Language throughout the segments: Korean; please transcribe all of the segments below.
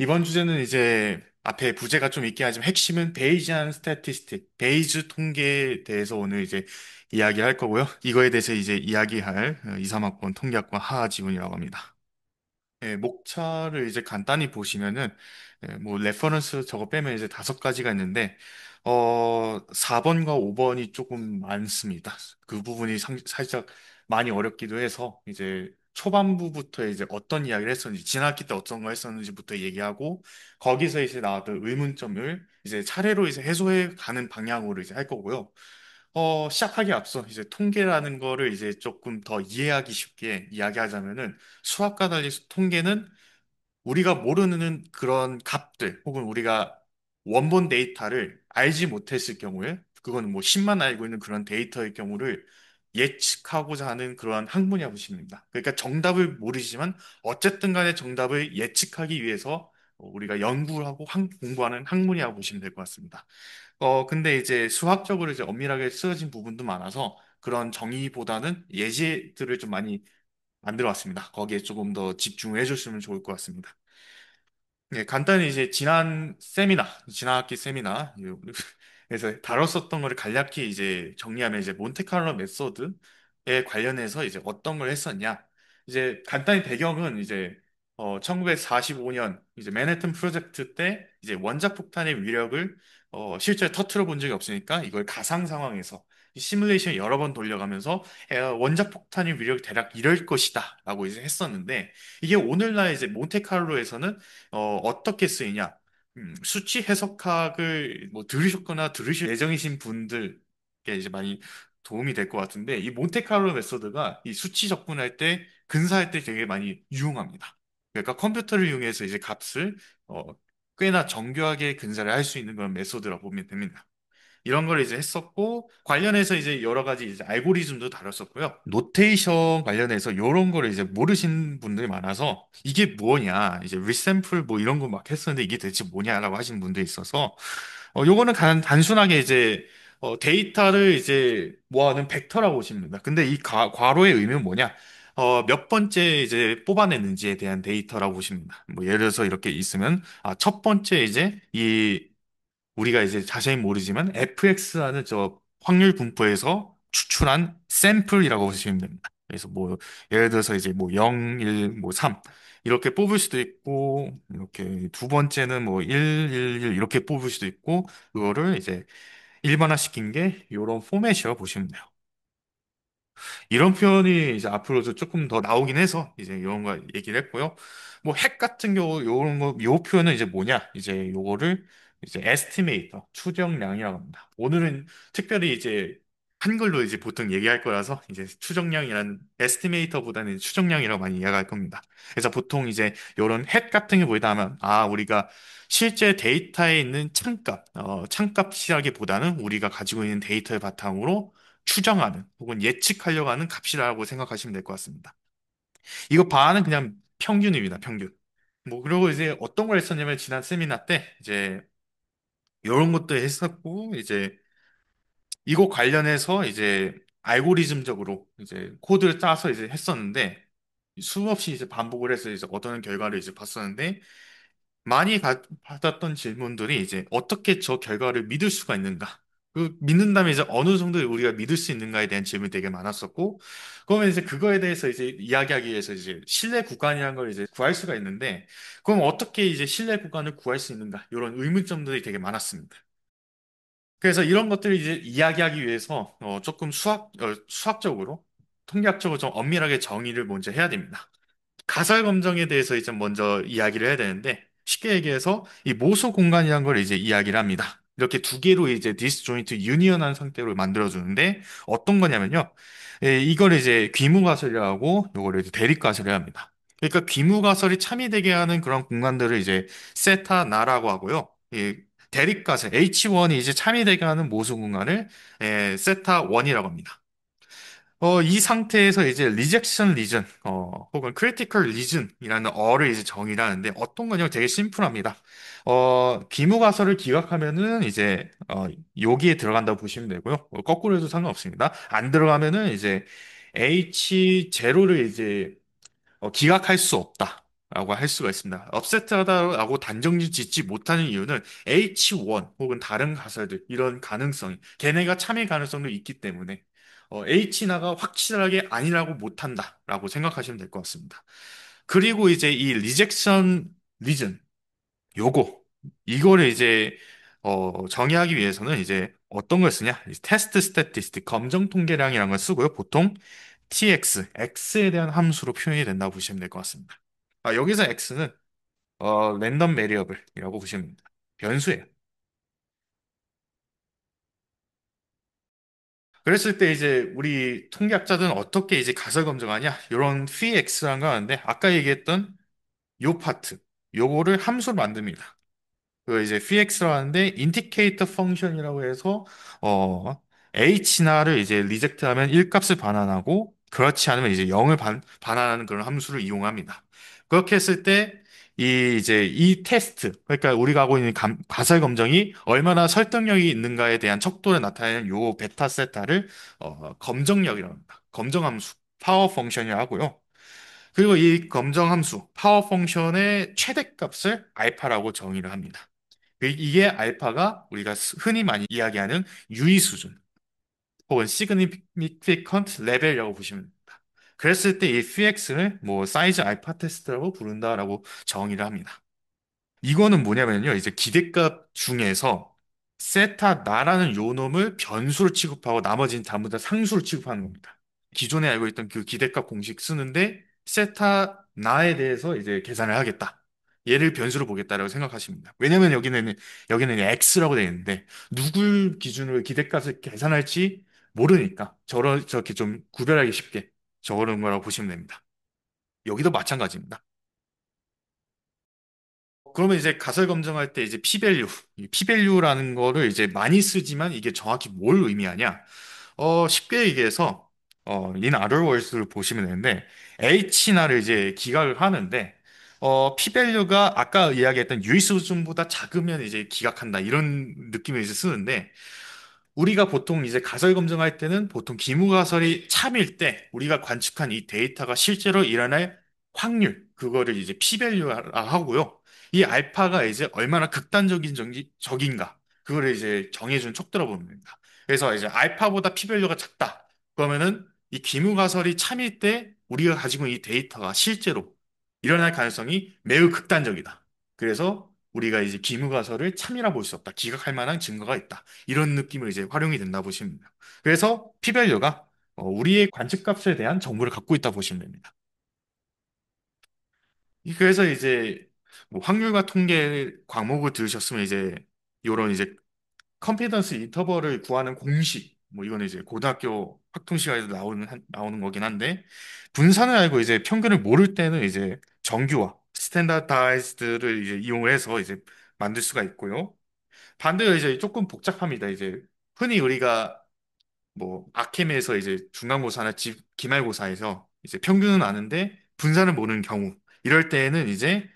이번 주제는 이제 앞에 부제가 좀 있긴 하지만 핵심은 베이지안 스태티스틱, 베이즈 통계에 대해서 오늘 이제 이야기할 거고요. 이거에 대해서 이제 이야기할 2, 3학번 통계학과 하지훈이라고 합니다. 예, 목차를 이제 간단히 보시면은 뭐 레퍼런스 저거 빼면 이제 5가지가 있는데 4번과 5번이 조금 많습니다. 그 부분이 살짝 많이 어렵기도 해서 이제 초반부부터 이제 어떤 이야기를 했었는지 지난 학기 때 어떤 거 했었는지부터 얘기하고 거기서 이제 나왔던 의문점을 이제 차례로 이제 해소해 가는 방향으로 이제 할 거고요. 시작하기 앞서 이제 통계라는 거를 이제 조금 더 이해하기 쉽게 이야기하자면은 수학과 달리 통계는 우리가 모르는 그런 값들 혹은 우리가 원본 데이터를 알지 못했을 경우에 그거는 뭐 10만 알고 있는 그런 데이터의 경우를 예측하고자 하는 그러한 학문이라고 보시면 됩니다. 그러니까 정답을 모르지만 어쨌든 간에 정답을 예측하기 위해서 우리가 연구를 하고 공부하는 학문이라고 보시면 될 것 같습니다. 근데 이제 수학적으로 이제 엄밀하게 쓰여진 부분도 많아서 그런 정의보다는 예시들을 좀 많이 만들어 왔습니다. 거기에 조금 더 집중을 해주시면 좋을 것 같습니다. 네, 간단히 이제 지난 학기 세미나, 그래서 다뤘었던 거를 간략히 이제 정리하면 이제 몬테카를로 메소드에 관련해서 이제 어떤 걸 했었냐. 이제 간단히 배경은 이제 1945년 이제 맨해튼 프로젝트 때 이제 원자 폭탄의 위력을 실제 터트려 본 적이 없으니까 이걸 가상 상황에서 시뮬레이션 여러 번 돌려가면서 원자 폭탄의 위력이 대략 이럴 것이다라고 이제 했었는데 이게 오늘날 이제 몬테카를로에서는 어떻게 쓰이냐? 수치 해석학을 뭐 들으셨거나 들으실 예정이신 분들께 이제 많이 도움이 될 것 같은데, 이 몬테카를로 메소드가 이 수치 접근할 때, 근사할 때 되게 많이 유용합니다. 그러니까 컴퓨터를 이용해서 이제 값을 어, 꽤나 정교하게 근사를 할 수 있는 그런 메소드라고 보면 됩니다. 이런 걸 이제 했었고 관련해서 이제 여러 가지 이제 알고리즘도 다뤘었고요. 노테이션 관련해서 이런 거를 이제 모르신 분들이 많아서 이게 뭐냐 이제 리샘플 뭐 이런 거 막 했었는데 이게 대체 뭐냐라고 하시는 분들이 있어서 요거는 단순하게 이제 데이터를 이제 모아놓은 벡터라고 보시면 됩니다. 근데 이 괄호의 의미는 뭐냐? 몇 번째 이제 뽑아냈는지에 대한 데이터라고 보시면 됩니다. 뭐 예를 들어서 이렇게 있으면 첫 번째 이제 이 우리가 이제 자세히 모르지만 fx라는 저 확률 분포에서 추출한 샘플이라고 보시면 됩니다. 그래서 뭐 예를 들어서 이제 뭐 0, 1, 뭐 3 이렇게 뽑을 수도 있고 이렇게 두 번째는 뭐 1, 1, 1 이렇게 뽑을 수도 있고 그거를 이제 일반화시킨 게 이런 포맷이라고 보시면 돼요. 이런 표현이 이제 앞으로도 조금 더 나오긴 해서 이제 이런 거 얘기를 했고요. 뭐 핵 같은 경우 요런 거 요 표현은 이제 뭐냐? 이제 요거를 이제 에스티메이터 추정량이라고 합니다. 오늘은 특별히 이제 한글로 이제 보통 얘기할 거라서 이제 추정량이라는 에스티메이터보다는 추정량이라고 많이 이야기할 겁니다. 그래서 보통 이제 요런 핵 같은 게 뭐다 하면 우리가 실제 데이터에 있는 창값이라기보다는 우리가 가지고 있는 데이터를 바탕으로 추정하는 혹은 예측하려고 하는 값이라고 생각하시면 될 것 같습니다. 이거 바는 그냥 평균입니다, 평균. 뭐, 그리고 이제 어떤 걸 했었냐면 지난 세미나 때 이제 이런 것도 했었고, 이제 이거 관련해서 이제 알고리즘적으로 이제 코드를 짜서 이제 했었는데 수없이 이제 반복을 해서 이제 어떤 결과를 이제 봤었는데 많이 받았던 질문들이 이제 어떻게 저 결과를 믿을 수가 있는가? 그 믿는다면 이제 어느 정도 우리가 믿을 수 있는가에 대한 질문이 되게 많았었고, 그러면 이제 그거에 대해서 이제 이야기하기 위해서 이제 신뢰 구간이라는 걸 이제 구할 수가 있는데, 그럼 어떻게 이제 신뢰 구간을 구할 수 있는가? 이런 의문점들이 되게 많았습니다. 그래서 이런 것들을 이제 이야기하기 위해서 조금 수학적으로, 통계학적으로 좀 엄밀하게 정의를 먼저 해야 됩니다. 가설 검정에 대해서 이제 먼저 이야기를 해야 되는데 쉽게 얘기해서 이 모소 공간이라는 걸 이제 이야기를 합니다. 이렇게 두 개로 이제 디스조인트 유니언한 상태로 만들어 주는데 어떤 거냐면요. 이걸 이제 귀무가설이라고 하고 요거를 이제 대립가설이라 합니다. 그러니까 귀무가설이 참이되게 하는 그런 공간들을 이제 세타 나라고 하고요. 이 대립가설 H1이 이제 참이되게 하는 모소 공간을 세타 1이라고 합니다. 이 상태에서 이제 리젝션 리전, 혹은 크리티컬 리전이라는 어를 이제 정의를 하는데 어떤 거냐면 되게 심플합니다. 기무가설을 기각하면은 이제, 여기에 들어간다고 보시면 되고요. 거꾸로 해도 상관없습니다. 안 들어가면은 이제 H0를 이제 기각할 수 없다. 라고 할 수가 있습니다. 업세트하다라고 단정지 짓지 못하는 이유는 H1 혹은 다른 가설들 이런 가능성이 걔네가 참일 가능성도 있기 때문에 H나가 확실하게 아니라고 못한다라고 생각하시면 될 것 같습니다. 그리고 이제 이 리젝션 리즌 요거 이거를 이제 정의하기 위해서는 이제 어떤 걸 쓰냐? 테스트 스태티스틱 검정 통계량이라는 걸 쓰고요. 보통 tx x에 대한 함수로 표현이 된다고 보시면 될 것 같습니다. 여기서 x는 랜덤 베리어블이라고 보시면 됩니다. 변수예요. 그랬을 때 이제 우리 통계학자들은 어떻게 이제 가설 검증하냐? 이런 phi x라는 거 하는데 아까 얘기했던 요 파트 요거를 함수로 만듭니다. 그 이제 px라고 하는데 인디케이터 펑션이라고 해서 어 h나를 이제 리젝트하면 1값을 반환하고 그렇지 않으면 이제 0을 반환하는 그런 함수를 이용합니다. 그렇게 했을 때 이 이제 이 테스트 그러니까 우리가 하고 있는 가설 검정이 얼마나 설득력이 있는가에 대한 척도를 나타내는 요 베타 세타를 검정력이라고 합니다. 검정 함수 파워 펑션이라고 하고요. 그리고 이 검정 함수 파워 펑션의 최대값을 알파라고 정의를 합니다. 이게 알파가 우리가 흔히 많이 이야기하는 유의 수준 혹은 significant level이라고 보시면 됩니다. 그랬을 때 이 px를 뭐 사이즈 알파 테스트라고 부른다라고 정의를 합니다. 이거는 뭐냐면요. 이제 기대값 중에서 세타 나라는 요놈을 변수로 취급하고 나머지는 전부 다 상수로 취급하는 겁니다. 기존에 알고 있던 그 기대값 공식 쓰는데 세타 나에 대해서 이제 계산을 하겠다. 얘를 변수로 보겠다라고 생각하시면 됩니다. 왜냐면 여기는 x라고 되어 있는데 누굴 기준으로 기대값을 계산할지 모르니까 저렇게 좀 구별하기 쉽게 적어놓은 거라고 보시면 됩니다. 여기도 마찬가지입니다. 그러면 이제 가설 검증할 때 이제 p-value, 이 p-value라는 거를 이제 많이 쓰지만 이게 정확히 뭘 의미하냐? 쉽게 얘기해서 in other words를 보시면 되는데 h나를 이제 기각을 하는데 p-value가 아까 이야기했던 유의수 수준보다 작으면 이제 기각한다 이런 느낌을 이제 쓰는데 우리가 보통 이제 가설 검증할 때는 보통 기무가설이 참일 때 우리가 관측한 이 데이터가 실제로 일어날 확률, 그거를 이제 p-value 하고요. 이 알파가 이제 얼마나 극단적인 적인가, 그거를 이제 정해준 척도라 보면 됩니다. 그래서 이제 알파보다 p-value가 작다. 그러면은 이 기무가설이 참일 때 우리가 가지고 있는 이 데이터가 실제로 일어날 가능성이 매우 극단적이다. 그래서 우리가 이제 기무가설을 참이라 볼 수 없다. 기각할 만한 증거가 있다. 이런 느낌으로 이제 활용이 된다 보시면 됩니다. 그래서 피밸류가 우리의 관측값에 대한 정보를 갖고 있다 보시면 됩니다. 그래서 이제 뭐 확률과 통계 과목을 들으셨으면 이제 요런 이제 컨피던스 인터벌을 구하는 공식 뭐 이거는 이제 고등학교 확통 시간에도 나오는 거긴 한데 분산을 알고 이제 평균을 모를 때는 이제 정규화 스탠다다이즈드를 이제 이용을 해서 이제 만들 수가 있고요. 반대로 이제 조금 복잡합니다. 이제 흔히 우리가 뭐 아케메에서 이제 중간고사나 기말고사에서 이제 평균은 아는데 분산을 모르는 경우 이럴 때에는 이제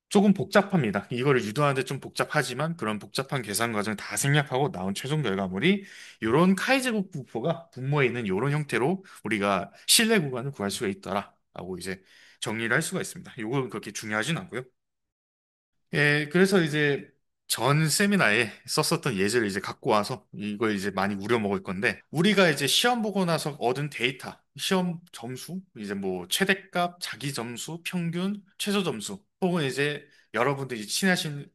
조금 복잡합니다. 이거를 유도하는데 좀 복잡하지만 그런 복잡한 계산 과정을 다 생략하고 나온 최종 결과물이 이런 카이제곱 분포가 분모에 있는 이런 형태로 우리가 신뢰 구간을 구할 수가 있더라라고 이제 정리를 할 수가 있습니다. 이건 그렇게 중요하진 않고요. 예, 그래서 이제 전 세미나에 썼었던 예제를 이제 갖고 와서 이걸 이제 많이 우려먹을 건데 우리가 이제 시험 보고 나서 얻은 데이터, 시험 점수, 이제 뭐 최대값, 자기 점수, 평균, 최저 점수 혹은 이제 여러분들이 친하신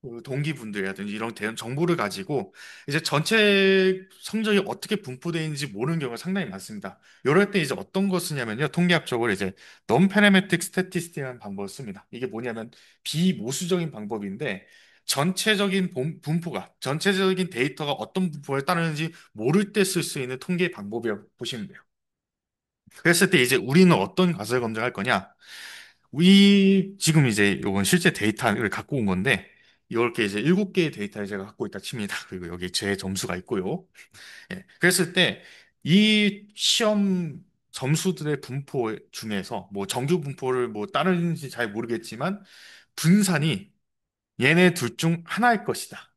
그 동기분들이라든지 이런 대응 정보를 가지고 이제 전체 성적이 어떻게 분포되어 있는지 모르는 경우가 상당히 많습니다. 이럴 때 이제 어떤 거 쓰냐면요. 통계학적으로 이제 non-parametric statistic이라는 방법을 씁니다. 이게 뭐냐면 비모수적인 방법인데 전체적인 분포가 전체적인 데이터가 어떤 분포에 따르는지 모를 때 쓸 수 있는 통계 방법이라고 보시면 돼요. 그랬을 때 이제 우리는 어떤 가설 검증할 거냐? 우리 지금 이제 요건 실제 데이터를 갖고 온 건데 이렇게 이제 7개의 데이터를 제가 갖고 있다 칩니다. 그리고 여기 제 점수가 있고요. 예. 그랬을 때 이 시험 점수들의 분포 중에서 뭐 정규 분포를 뭐 따르는지 잘 모르겠지만 분산이 얘네 둘 중 하나일 것이다.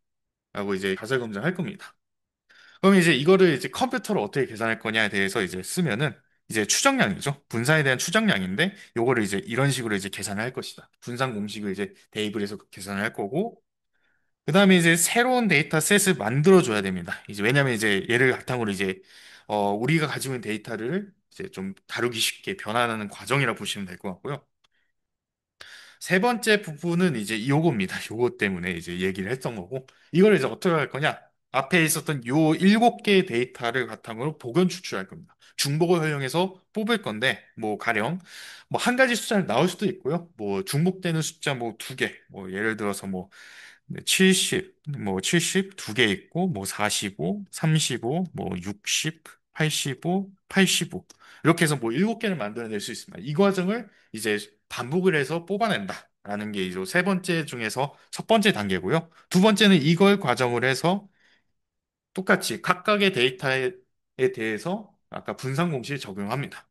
라고 이제 가설 검증할 겁니다. 그럼 이제 이거를 이제 컴퓨터로 어떻게 계산할 거냐에 대해서 이제 쓰면은 이제 추정량이죠. 분산에 대한 추정량인데 요거를 이제 이런 식으로 이제 계산을 할 것이다. 분산 공식을 이제 대입을 해서 계산을 할 거고 그다음에 이제 새로운 데이터셋을 만들어 줘야 됩니다. 이제 왜냐면 이제 얘를 바탕으로 이제 우리가 가지고 있는 데이터를 이제 좀 다루기 쉽게 변환하는 과정이라 보시면 될 것 같고요. 세 번째 부분은 이제 요겁니다. 요거 때문에 이제 얘기를 했던 거고, 이걸 이제 어떻게 할 거냐? 앞에 있었던 요 7개의 데이터를 바탕으로 복원 추출할 겁니다. 중복을 활용해서 뽑을 건데, 뭐, 가령, 뭐, 한 가지 숫자를 나올 수도 있고요. 뭐, 중복되는 숫자 뭐, 두 개. 뭐, 예를 들어서 뭐, 70, 뭐, 70 두 개 있고, 뭐, 45, 35, 뭐, 60, 85, 85. 이렇게 해서 뭐, 7개를 만들어낼 수 있습니다. 이 과정을 이제 반복을 해서 뽑아낸다. 라는 게 이제 세 번째 중에서 첫 번째 단계고요. 두 번째는 이걸 과정을 해서 똑같이 각각의 데이터에 대해서 아까 분산 공식을 적용합니다.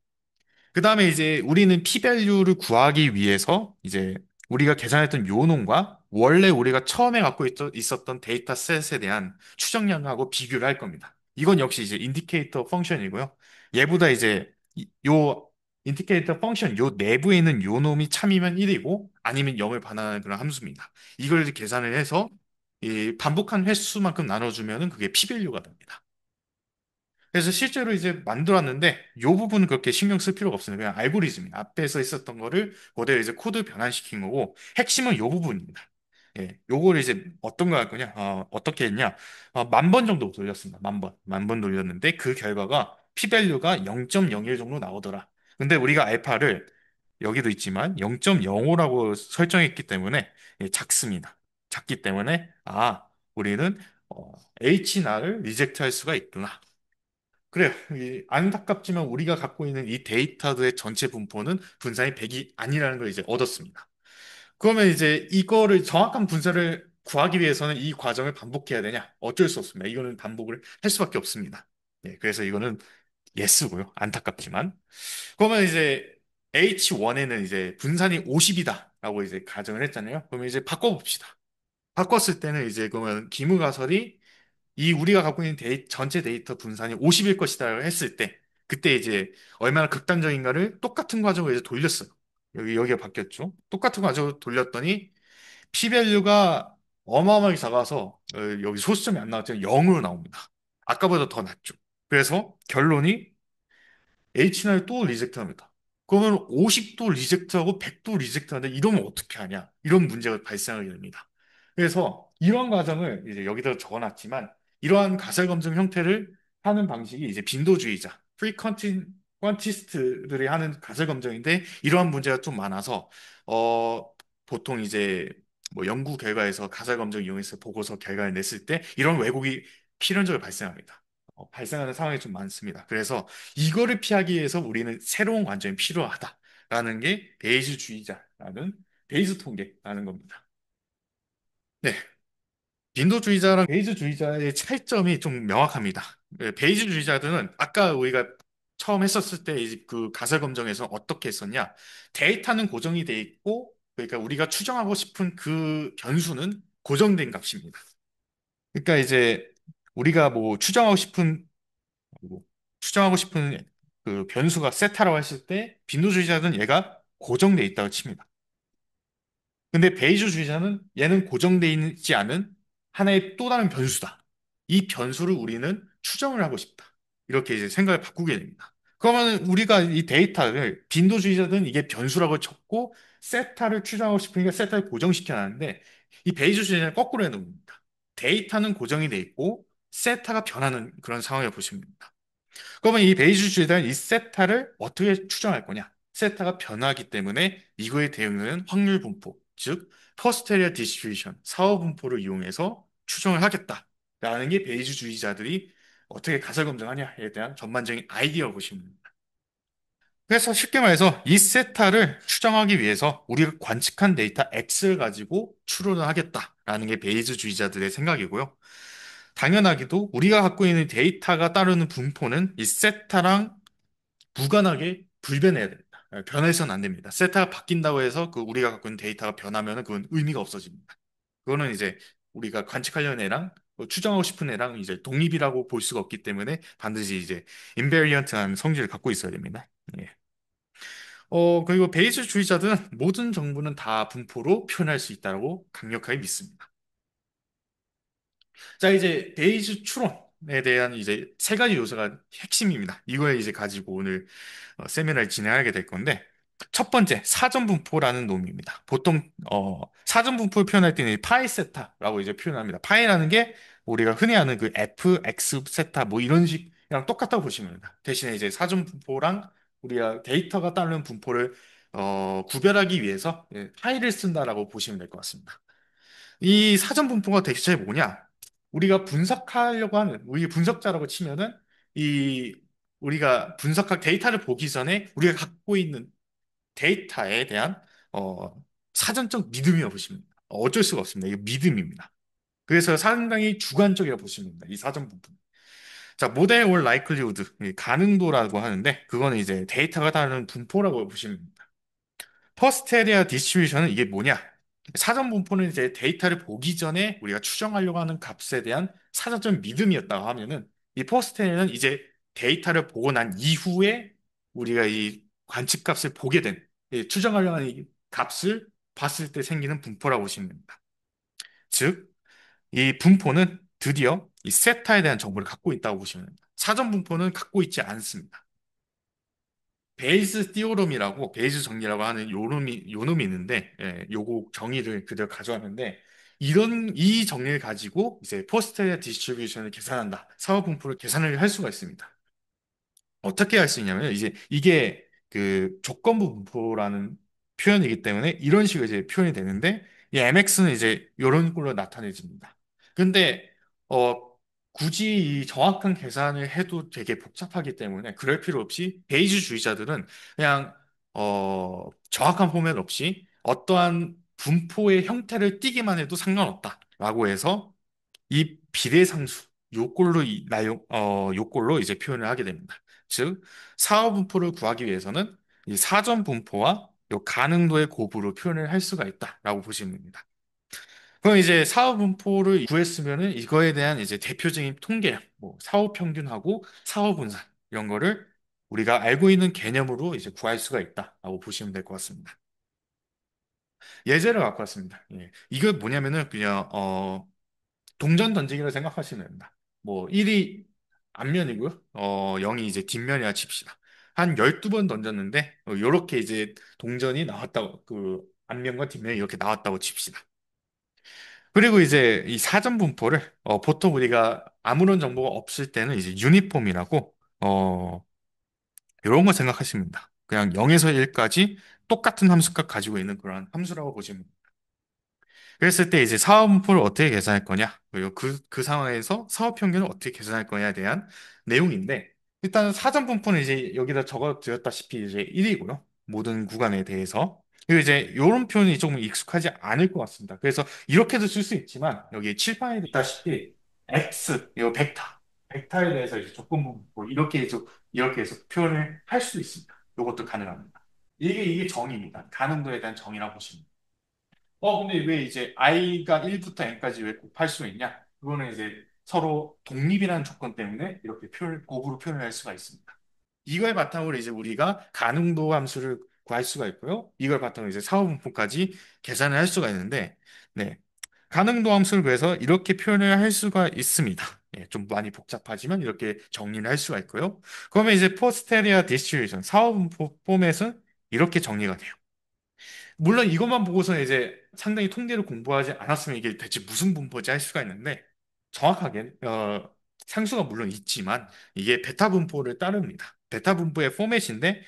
그 다음에 이제 우리는 p-value를 구하기 위해서 이제 우리가 계산했던 요놈과 원래 우리가 처음에 갖고 있었던 데이터 셋에 대한 추정량하고 비교를 할 겁니다. 이건 역시 이제 인디케이터 펑션이고요. 얘보다 이제 요 인디케이터 펑션 요 내부에 있는 요놈이 참이면 1이고 아니면 0을 반환하는 그런 함수입니다. 이걸 이제 계산을 해서 이 반복한 횟수만큼 나눠주면은 그게 p-value가 됩니다. 그래서 실제로 이제 만들었는데 이 부분은 그렇게 신경 쓸 필요가 없습니다. 그냥 알고리즘이 앞에서 있었던 거를 그대로 이제 코드 변환시킨 거고 핵심은 이 부분입니다. 예, 요거를 이제 어떤 거 할 거냐? 어떻게 했냐? 10,000번 정도 돌렸습니다. 10,000번. 10,000번 돌렸는데 그 결과가 p-value가 0.01 정도 나오더라. 근데 우리가 알파를 여기도 있지만 0.05라고 설정했기 때문에 예, 작습니다. 작기 때문에 우리는 H-날을 리젝트 할 수가 있구나. 그래요. 안타깝지만 우리가 갖고 있는 이 데이터의 전체 분포는 분산이 100이 아니라는 걸 이제 얻었습니다. 그러면 이제 이거를 정확한 분산을 구하기 위해서는 이 과정을 반복해야 되냐? 어쩔 수 없습니다. 이거는 반복을 할 수밖에 없습니다. 예, 그래서 이거는 예스고요. 안타깝지만. 그러면 이제 H1에는 이제 분산이 50이다라고 이제 가정을 했잖아요. 그러면 이제 바꿔봅시다. 바꿨을 때는 이제 그러면 기무가설이 이 우리가 갖고 있는 전체 데이터 분산이 50일 것이다 했을 때 그때 이제 얼마나 극단적인가를 똑같은 과정을 이제 돌렸어요. 여기가 바뀌었죠. 똑같은 과정을 돌렸더니 p-value가 어마어마하게 작아서 여기 소수점이 안 나왔지만 0으로 나옵니다. 아까보다 더 낮죠. 그래서 결론이 H날 또 리젝트합니다. 그러면 50도 리젝트하고 100도 리젝트하는데 이러면 어떻게 하냐? 이런 문제가 발생하게 됩니다. 그래서 이런 과정을 이제 여기다 적어놨지만 이러한 가설 검증 형태를 하는 방식이 이제 빈도주의자, 프리퀀티스트들이 하는 가설 검증인데 이러한 문제가 좀 많아서 보통 이제 뭐 연구 결과에서 가설 검증 이용해서 보고서 결과를 냈을 때 이런 왜곡이 필연적으로 발생합니다. 발생하는 상황이 좀 많습니다. 그래서 이거를 피하기 위해서 우리는 새로운 관점이 필요하다라는 게 베이지주의자라는 베이즈 통계라는 겁니다. 네, 빈도주의자랑 베이지주의자의 차이점이 좀 명확합니다. 베이지주의자들은 아까 우리가 처음 했었을 때 이제 그 가설 검정에서 어떻게 했었냐? 데이터는 고정이 돼 있고, 그러니까 우리가 추정하고 싶은 그 변수는 고정된 값입니다. 그러니까 이제 우리가 뭐 추정하고 싶은 그 변수가 세타라고 했을 때 빈도주의자는 얘가 고정돼 있다고 칩니다. 근데 베이주주의자는 얘는 고정돼 있지 않은 하나의 또 다른 변수다. 이 변수를 우리는 추정을 하고 싶다. 이렇게 이제 생각을 바꾸게 됩니다. 그러면 우리가 이 데이터를 빈도주의자들은 이게 변수라고 쳤고 세타를 추정하고 싶으니까 세타를 고정시켜 놨는데 이 베이주주의자는 거꾸로 해놓은 겁니다. 데이터는 고정이 돼 있고 세타가 변하는 그런 상황을 보시면 됩니다. 그러면 이 베이지주의자는 이 세타를 어떻게 추정할 거냐? 세타가 변하기 때문에 이거에 대응하는 확률 분포, 즉 퍼스테리아 디스트리뷰션, 사후 분포를 이용해서 추정을 하겠다라는 게 베이지주의자들이 어떻게 가설 검증하냐에 대한 전반적인 아이디어 보시면 됩니다. 그래서 쉽게 말해서 이 세타를 추정하기 위해서 우리가 관측한 데이터 X를 가지고 추론을 하겠다라는 게 베이지주의자들의 생각이고요. 당연하게도 우리가 갖고 있는 데이터가 따르는 분포는 이 세타랑 무관하게 불변해야 됩니다. 변해서는 안 됩니다. 세타가 바뀐다고 해서 그 우리가 갖고 있는 데이터가 변하면 그건 의미가 없어집니다. 그거는 이제 우리가 관측하려는 애랑 추정하고 싶은 애랑 이제 독립이라고 볼 수가 없기 때문에 반드시 이제 인베리언트한 성질을 갖고 있어야 됩니다. 예. 그리고 베이스주의자들은 모든 정보는 다 분포로 표현할 수 있다고 강력하게 믿습니다. 자, 이제 베이스 추론에 대한 이제 세 가지 요소가 핵심입니다. 이걸 이제 가지고 오늘 세미나를 진행하게 될 건데, 첫 번째, 사전분포라는 놈입니다. 보통, 사전분포를 표현할 때는 이 파이 세타라고 이제 표현합니다. 파이라는 게 우리가 흔히 아는 그 F, X 세타 뭐 이런 식이랑 똑같다고 보시면 됩니다. 대신에 이제 사전분포랑 우리가 데이터가 따르는 분포를 구별하기 위해서 예, 파이를 쓴다라고 보시면 될 것 같습니다. 이 사전 분포가 대체 뭐냐? 우리가 분석하려고 하는, 우리 분석자라고 치면은 이 우리가 분석학 데이터를 보기 전에 우리가 갖고 있는 데이터에 대한 어, 사전적 믿음이라고 보시면 됩니다. 어쩔 수가 없습니다. 이게 믿음입니다. 그래서 상당히 주관적이라고 보시면 됩니다. 이 사전 분포. 자, 모델 올 라이클리우드, 가능도라고 하는데 그거는 이제 데이터가 다른 분포라고 보시면 됩니다. 퍼스테리아 디스트리뷰션은 이게 뭐냐? 사전 분포는 이제 데이터를 보기 전에 우리가 추정하려고 하는 값에 대한 사전적 믿음이었다고 하면은 이 퍼스테리아는 이제 데이터를 보고 난 이후에 우리가 이 관측값을 보게 된 이 추정하려고 하는 이 값을 봤을 때 생기는 분포라고 보시면 됩니다. 즉, 이 분포는 드디어 이 세타에 대한 정보를 갖고 있다고 보시면 됩니다. 사전 분포는 갖고 있지 않습니다. 베이스 띠오럼이라고 베이스 정리라고 하는 요놈이 있는데 요거 정의를 그대로 가져왔는데 이런 이 정리를 가지고 이제 포스트 디스트리뷰션을 계산한다. 사업 분포를 계산을 할 수가 있습니다. 어떻게 할 수 있냐면 이제 이게 그 조건부 분포라는 표현이기 때문에 이런 식으로 이제 표현이 되는데 이 MX는 이제 이런 걸로 나타내집니다. 근데 어 굳이 이 정확한 계산을 해도 되게 복잡하기 때문에 그럴 필요 없이 베이지주의자들은 그냥 정확한 포맷 없이 어떠한 분포의 형태를 띠기만 해도 상관없다라고 해서 이 비례상수 요꼴로 이제 표현을 하게 됩니다. 즉 사후 분포를 구하기 위해서는 이 사전 분포와 요 가능도의 곱으로 표현을 할 수가 있다라고 보시면 됩니다. 그럼 이제 사후 분포를 구했으면은 이거에 대한 이제 대표적인 통계량, 뭐 사후 평균하고 사후 분산 이런 거를 우리가 알고 있는 개념으로 이제 구할 수가 있다라고 보시면 될 것 같습니다. 예제를 갖고 왔습니다. 예. 이거 뭐냐면은 그냥 동전 던지기를 생각하시면 됩니다. 뭐 1이 앞면이고요. 0이 이제 뒷면이라 칩시다. 한 12번 던졌는데 요렇게 이제 동전이 나왔다고 그 앞면과 뒷면이 이렇게 나왔다고 칩시다. 그리고 이제 이 사전 분포를 보통 우리가 아무런 정보가 없을 때는 이제 유니폼이라고 이런 거 생각하시면 됩니다. 그냥 0에서 1까지 똑같은 함수값 가지고 있는 그런 함수라고 보시면 됩니다. 그랬을 때 이제 사업 분포를 어떻게 계산할 거냐, 그리고 그 상황에서 사업 평균을 어떻게 계산할 거냐에 대한 내용인데, 일단 사전 분포는 이제 여기다 적어 드렸다시피 이제 1이고요. 모든 구간에 대해서. 그리고 이제 이런 표현이 조금 익숙하지 않을 것 같습니다. 그래서 이렇게도 쓸 수 있지만, 여기 칠판에 있다시피 X, 이 벡터에 대해서 이제 조건부 분포, 이렇게 해서 표현을 할 수 있습니다. 이것도 가능합니다. 이게 정의입니다. 가능도에 대한 정의라고 보시면 됩니다. 근데 왜 이제 i가 1부터 n까지 왜 곱할 수 있냐? 그거는 이제 서로 독립이라는 조건 때문에 이렇게 곱으로 표현을 할 수가 있습니다. 이걸 바탕으로 이제 우리가 가능도 함수를 구할 수가 있고요. 이걸 바탕으로 이제 사후분포까지 계산을 할 수가 있는데, 네. 가능도 함수를 구해서 이렇게 표현을 할 수가 있습니다. 예, 좀 많이 복잡하지만 이렇게 정리를 할 수가 있고요. 그러면 이제 포스테리아 디스트리뷰션, 사후분포 포맷은 이렇게 정리가 돼요. 물론 이것만 보고서 이제 상당히 통계를 공부하지 않았으면 이게 대체 무슨 분포지 할 수가 있는데 정확하게 상수가 물론 있지만 이게 베타 분포를 따릅니다. 베타 분포의 포맷인데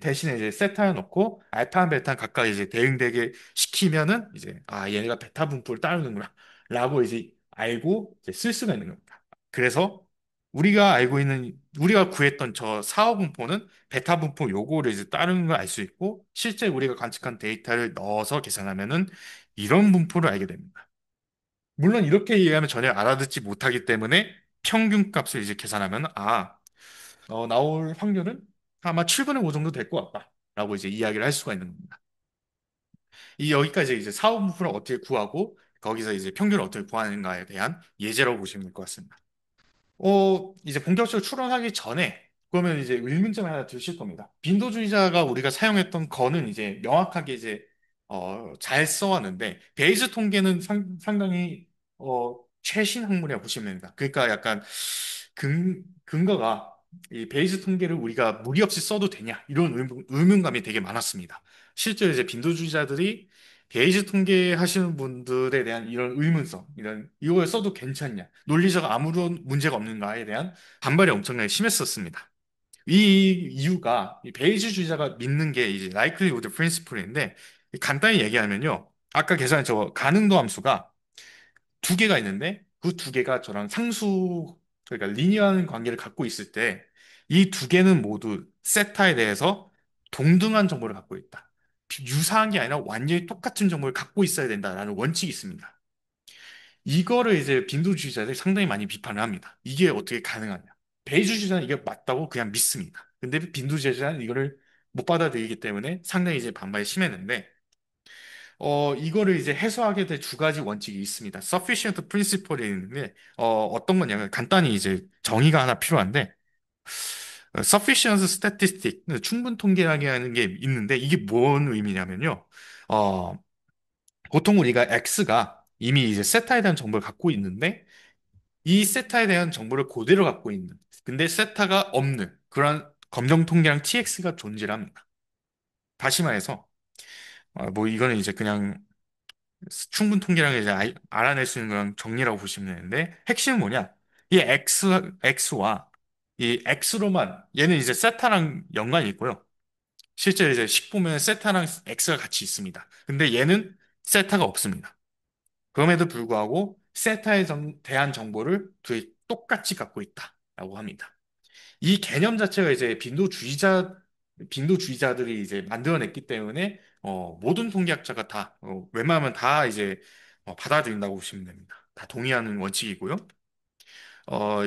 대신에 이제 세타를 넣고 알파랑 베타는 각각 이제 대응되게 시키면은 이제 얘네가 베타 분포를 따르는구나 라고 이제 알고 이제 쓸 수가 있는 겁니다. 그래서 우리가 구했던 저 사호 분포는 베타 분포 요거를 이제 따르는 걸 알 수 있고 실제 우리가 관측한 데이터를 넣어서 계산하면은 이런 분포를 알게 됩니다. 물론 이렇게 이해하면 전혀 알아듣지 못하기 때문에 평균 값을 이제 계산하면 나올 확률은 아마 7분의 5 정도 될 것 같다라고 이제 이야기를 할 수가 있는 겁니다. 이 여기까지 이제 사후 분포를 어떻게 구하고 거기서 이제 평균을 어떻게 구하는가에 대한 예제라고 보시면 될 것 같습니다. 이제 본격적으로 추론하기 전에 그러면 이제 의문점 하나 드실 겁니다. 빈도주의자가 우리가 사용했던 거는 이제 명확하게 이제 잘 써왔는데 베이스 통계는 상당히 최신 학문이라고 보시면 됩니다. 그러니까 약간 근거가 이 베이스 통계를 우리가 무리 없이 써도 되냐 이런 의문감이 되게 많았습니다. 실제로 이제 빈도주의자들이 베이스 통계 하시는 분들에 대한 이런 의문성, 이걸 써도 괜찮냐, 논리적 아무런 문제가 없는가에 대한 반발이 엄청나게 심했었습니다. 이 이유가 이 베이스주의자가 믿는 게 이제 likelihood principle인데 간단히 얘기하면요. 아까 계산한 저 가능도 함수가 두 개가 있는데 그 두 개가 저랑 상수 그러니까 리니어한 관계를 갖고 있을 때 이 두 개는 모두 세타에 대해서 동등한 정보를 갖고 있다. 유사한 게 아니라 완전히 똑같은 정보를 갖고 있어야 된다라는 원칙이 있습니다. 이거를 이제 빈도주의자들이 상당히 많이 비판을 합니다. 이게 어떻게 가능하냐? 배주주의자는 이게 맞다고 그냥 믿습니다. 근데 빈도주의자는 이거를 못 받아들이기 때문에 상당히 이제 반발이 심했는데 이거를 이제 해소하게 될 두 가지 원칙이 있습니다. sufficient principle이 있는데, 어떤 거냐면, 간단히 이제 정의가 하나 필요한데, sufficient statistic, 충분 통계라는 게 있는데, 이게 뭔 의미냐면요. 어, 보통 우리가 X가 이미 이제 세타에 대한 정보를 갖고 있는데, 이 세타에 대한 정보를 그대로 갖고 있는, 근데 세타가 없는 그런 검정 통계랑 TX가 존재합니다. 다시 말해서, 뭐 이거는 이제 그냥 충분 통계량을 이제 알아낼 수 있는 그런 정리라고 보시면 되는데 핵심은 뭐냐? 이 X와 이 X로만 얘는 이제 세타랑 연관이 있고요. 실제 이제 식 보면 세타랑 X가 같이 있습니다. 근데 얘는 세타가 없습니다. 그럼에도 불구하고 세타에 대한 정보를 똑같이 갖고 있다라고 합니다. 이 개념 자체가 이제 빈도주의자들이 이제 만들어냈기 때문에 모든 통계학자가 다 웬만하면 다 이제 받아들인다고 보시면 됩니다. 다 동의하는 원칙이고요.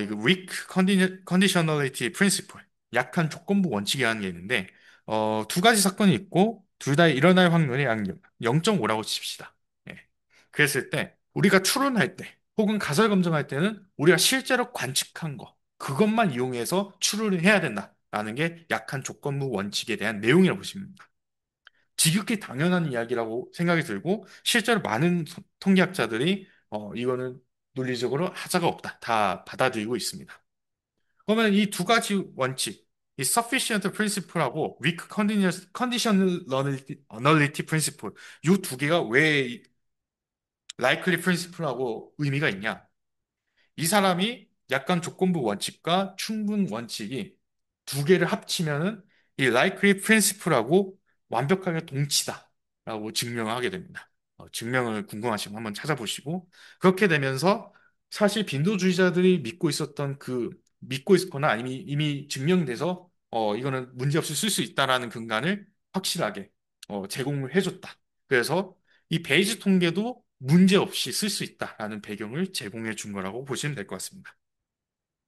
이거 weak conditionality principle, 약한 조건부 원칙이라는 게 있는데 두 가지 사건이 있고 둘 다 일어날 확률이 약 0.5라고 칩시다. 예. 그랬을 때 우리가 추론할 때 혹은 가설 검증할 때는 우리가 실제로 관측한 거 그것만 이용해서 추론을 해야 된다라는 게 약한 조건부 원칙에 대한 내용이라고 보시면 됩니다. 지극히 당연한 이야기라고 생각이 들고 실제로 많은 통계학자들이 이거는 논리적으로 하자가 없다. 다 받아들이고 있습니다. 그러면 이 두 가지 원칙, 이 sufficient principle하고 weak conditionality principle, 이 두 개가 왜 likely principle하고 의미가 있냐? 이 사람이 약간 조건부 원칙과 충분 원칙이 두 개를 합치면은 이 likely principle하고 완벽하게 동치다라고 증명하게 됩니다. 증명을 궁금하시면 한번 찾아보시고 그렇게 되면서 사실 빈도주의자들이 믿고 있거나 아니면 이미 증명돼서 이거는 문제없이 쓸 수 있다라는 근간을 확실하게 제공을 해줬다. 그래서 이 베이지 통계도 문제없이 쓸 수 있다라는 배경을 제공해 준 거라고 보시면 될 것 같습니다.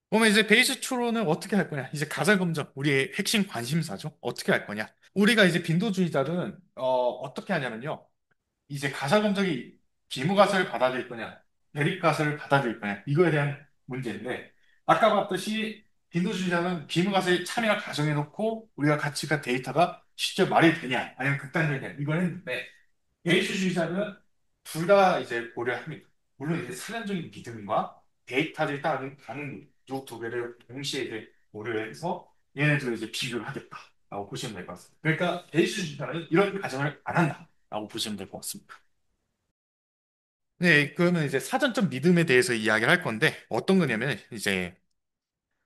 그러면 이제 베이지 추론을 어떻게 할 거냐? 이제 가설 검증, 우리의 핵심 관심사죠. 어떻게 할 거냐? 우리가 이제 빈도주의자들은 어떻게 하냐면요. 이제 가설 검증이 비무가설을 받아들일 거냐, 대립가설을 받아들일 거냐, 이거에 대한 문제인데, 아까 봤듯이 빈도주의자는 비무가설에 참여를 가정해놓고 우리가 가치가 데이터가 실제 말이 되냐, 아니면 극단적이냐, 이걸 했는데, 예시주의자는 둘 다 이제 고려합니다. 물론 이제 사전적인 믿음과 데이터를 따르는 가는 이두 개를 동시에 이제 고려해서 얘네들을 이제 비교를 하겠다라고 보시면 될 것 같습니다. 그러니까 예시주의자는 이런 가정을 안 한다라고 보시면 될 것 같습니다. 네, 그러면 이제 사전적 믿음에 대해서 이야기를 할 건데 어떤 거냐면 이제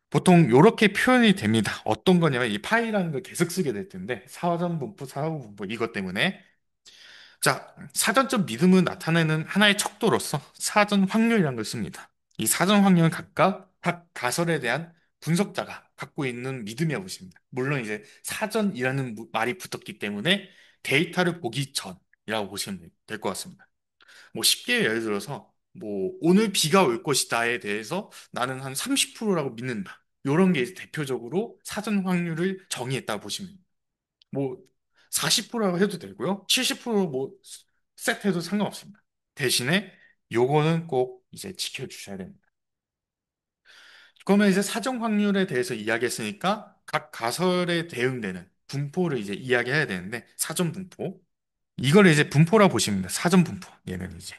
보통 이렇게 표현이 됩니다. 어떤 거냐면 이 파이라는 걸 계속 쓰게 될 텐데 사전 분포, 사후 분포 이것 때문에 자, 사전적 믿음을 나타내는 하나의 척도로서 사전 확률이라는 걸 씁니다. 이 사전 확률은 각각 각 가설에 대한 분석자가 갖고 있는 믿음이라고 보십니다. 물론 이제 사전이라는 말이 붙었기 때문에 데이터를 보기 전이라고 보시면 될 것 같습니다. 뭐 쉽게 예를 들어서 뭐 오늘 비가 올 것이다에 대해서 나는 한 30%라고 믿는다. 이런 게 이제 대표적으로 사전 확률을 정의했다 보시면 됩니다. 뭐 40%라고 해도 되고요. 70%뭐 세트해도 상관없습니다. 대신에 요거는 꼭 이제 지켜주셔야 됩니다. 그러면 이제 사정 확률에 대해서 이야기했으니까 각 가설에 대응되는 분포를 이제 이야기해야 되는데 사전 분포. 이걸 이제 분포라 보시면 됩니다. 사전 분포. 얘는 이제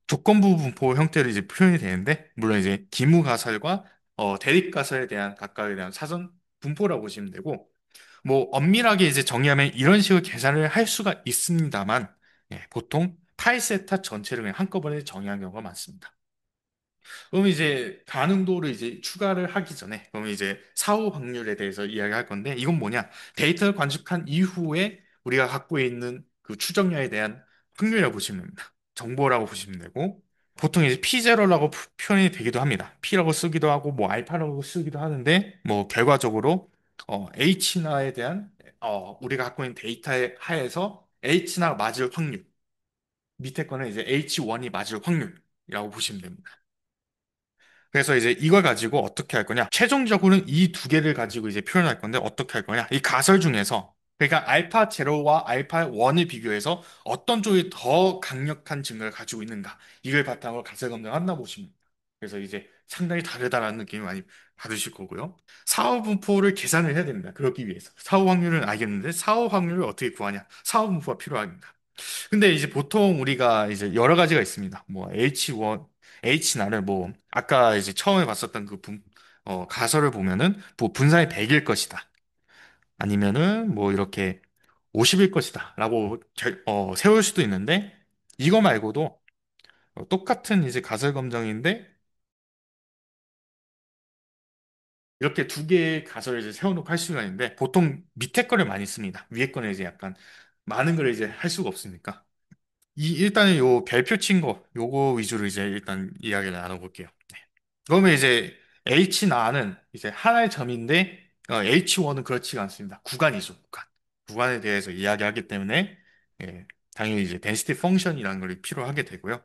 조건부 분포 형태로 이제 표현이 되는데 물론 이제 기무 가설과 대립 가설에 대한 각각에 대한 사전 분포라고 보시면 되고 뭐 엄밀하게 이제 정의하면 이런 식으로 계산을 할 수가 있습니다만 보통 파이 세타 전체를 그냥 한꺼번에 정의한 경우가 많습니다. 그럼 이제 가능도를 이제 추가를 하기 전에 그러면 이제 사후 확률에 대해서 이야기할 건데 이건 뭐냐? 데이터를 관측한 이후에 우리가 갖고 있는 그 추정량에 대한 확률이라고 보시면 됩니다. 정보라고 보시면 되고 보통 이제 P0라고 표현이 되기도 합니다. P라고 쓰기도 하고 뭐 알파라고 쓰기도 하는데 뭐 결과적으로 H나에 대한 우리가 갖고 있는 데이터의 하에서 H나 맞을 확률 밑에 거는 이제 H1이 맞을 확률이라고 보시면 됩니다. 그래서 이제 이걸 가지고 어떻게 할 거냐? 최종적으로는 이 두 개를 가지고 이제 표현할 건데 어떻게 할 거냐? 이 가설 중에서 그러니까 알파 제로와 알파 1을 비교해서 어떤 쪽이 더 강력한 증거를 가지고 있는가? 이걸 바탕으로 가설 검증한다 보시면 됩니다. 그래서 이제 상당히 다르다라는 느낌이 많이 받으실 거고요. 사후 분포를 계산을 해야 됩니다. 그러기 위해서. 사후 확률은 알겠는데 사후 확률을 어떻게 구하냐? 사후 분포가 필요합니다. 근데 이제 보통 우리가 이제 여러 가지가 있습니다. 뭐 H1, H나를 뭐 아까 이제 처음에 봤었던 그 가설을 보면은 뭐 분산이 100일 것이다. 아니면은 뭐 이렇게 50일 것이다. 라고 세울 수도 있는데 이거 말고도 똑같은 이제 가설 검정인데 이렇게 두 개의 가설을 이제 세워놓고 할 수가 있는데 보통 밑에 거를 많이 씁니다. 위에 거는 이제 약간 많은 걸 이제 할 수가 없으니까. 일단은 요 별표 친 거, 요거 위주로 이제 일단 이야기를 나눠볼게요. 네. 그러면 이제 H나는 이제 하나의 점인데, H1은 그렇지가 않습니다. 구간이죠, 구간. 구간에 대해서 이야기하기 때문에, 당연히 이제 density function이라는 걸 필요하게 되고요.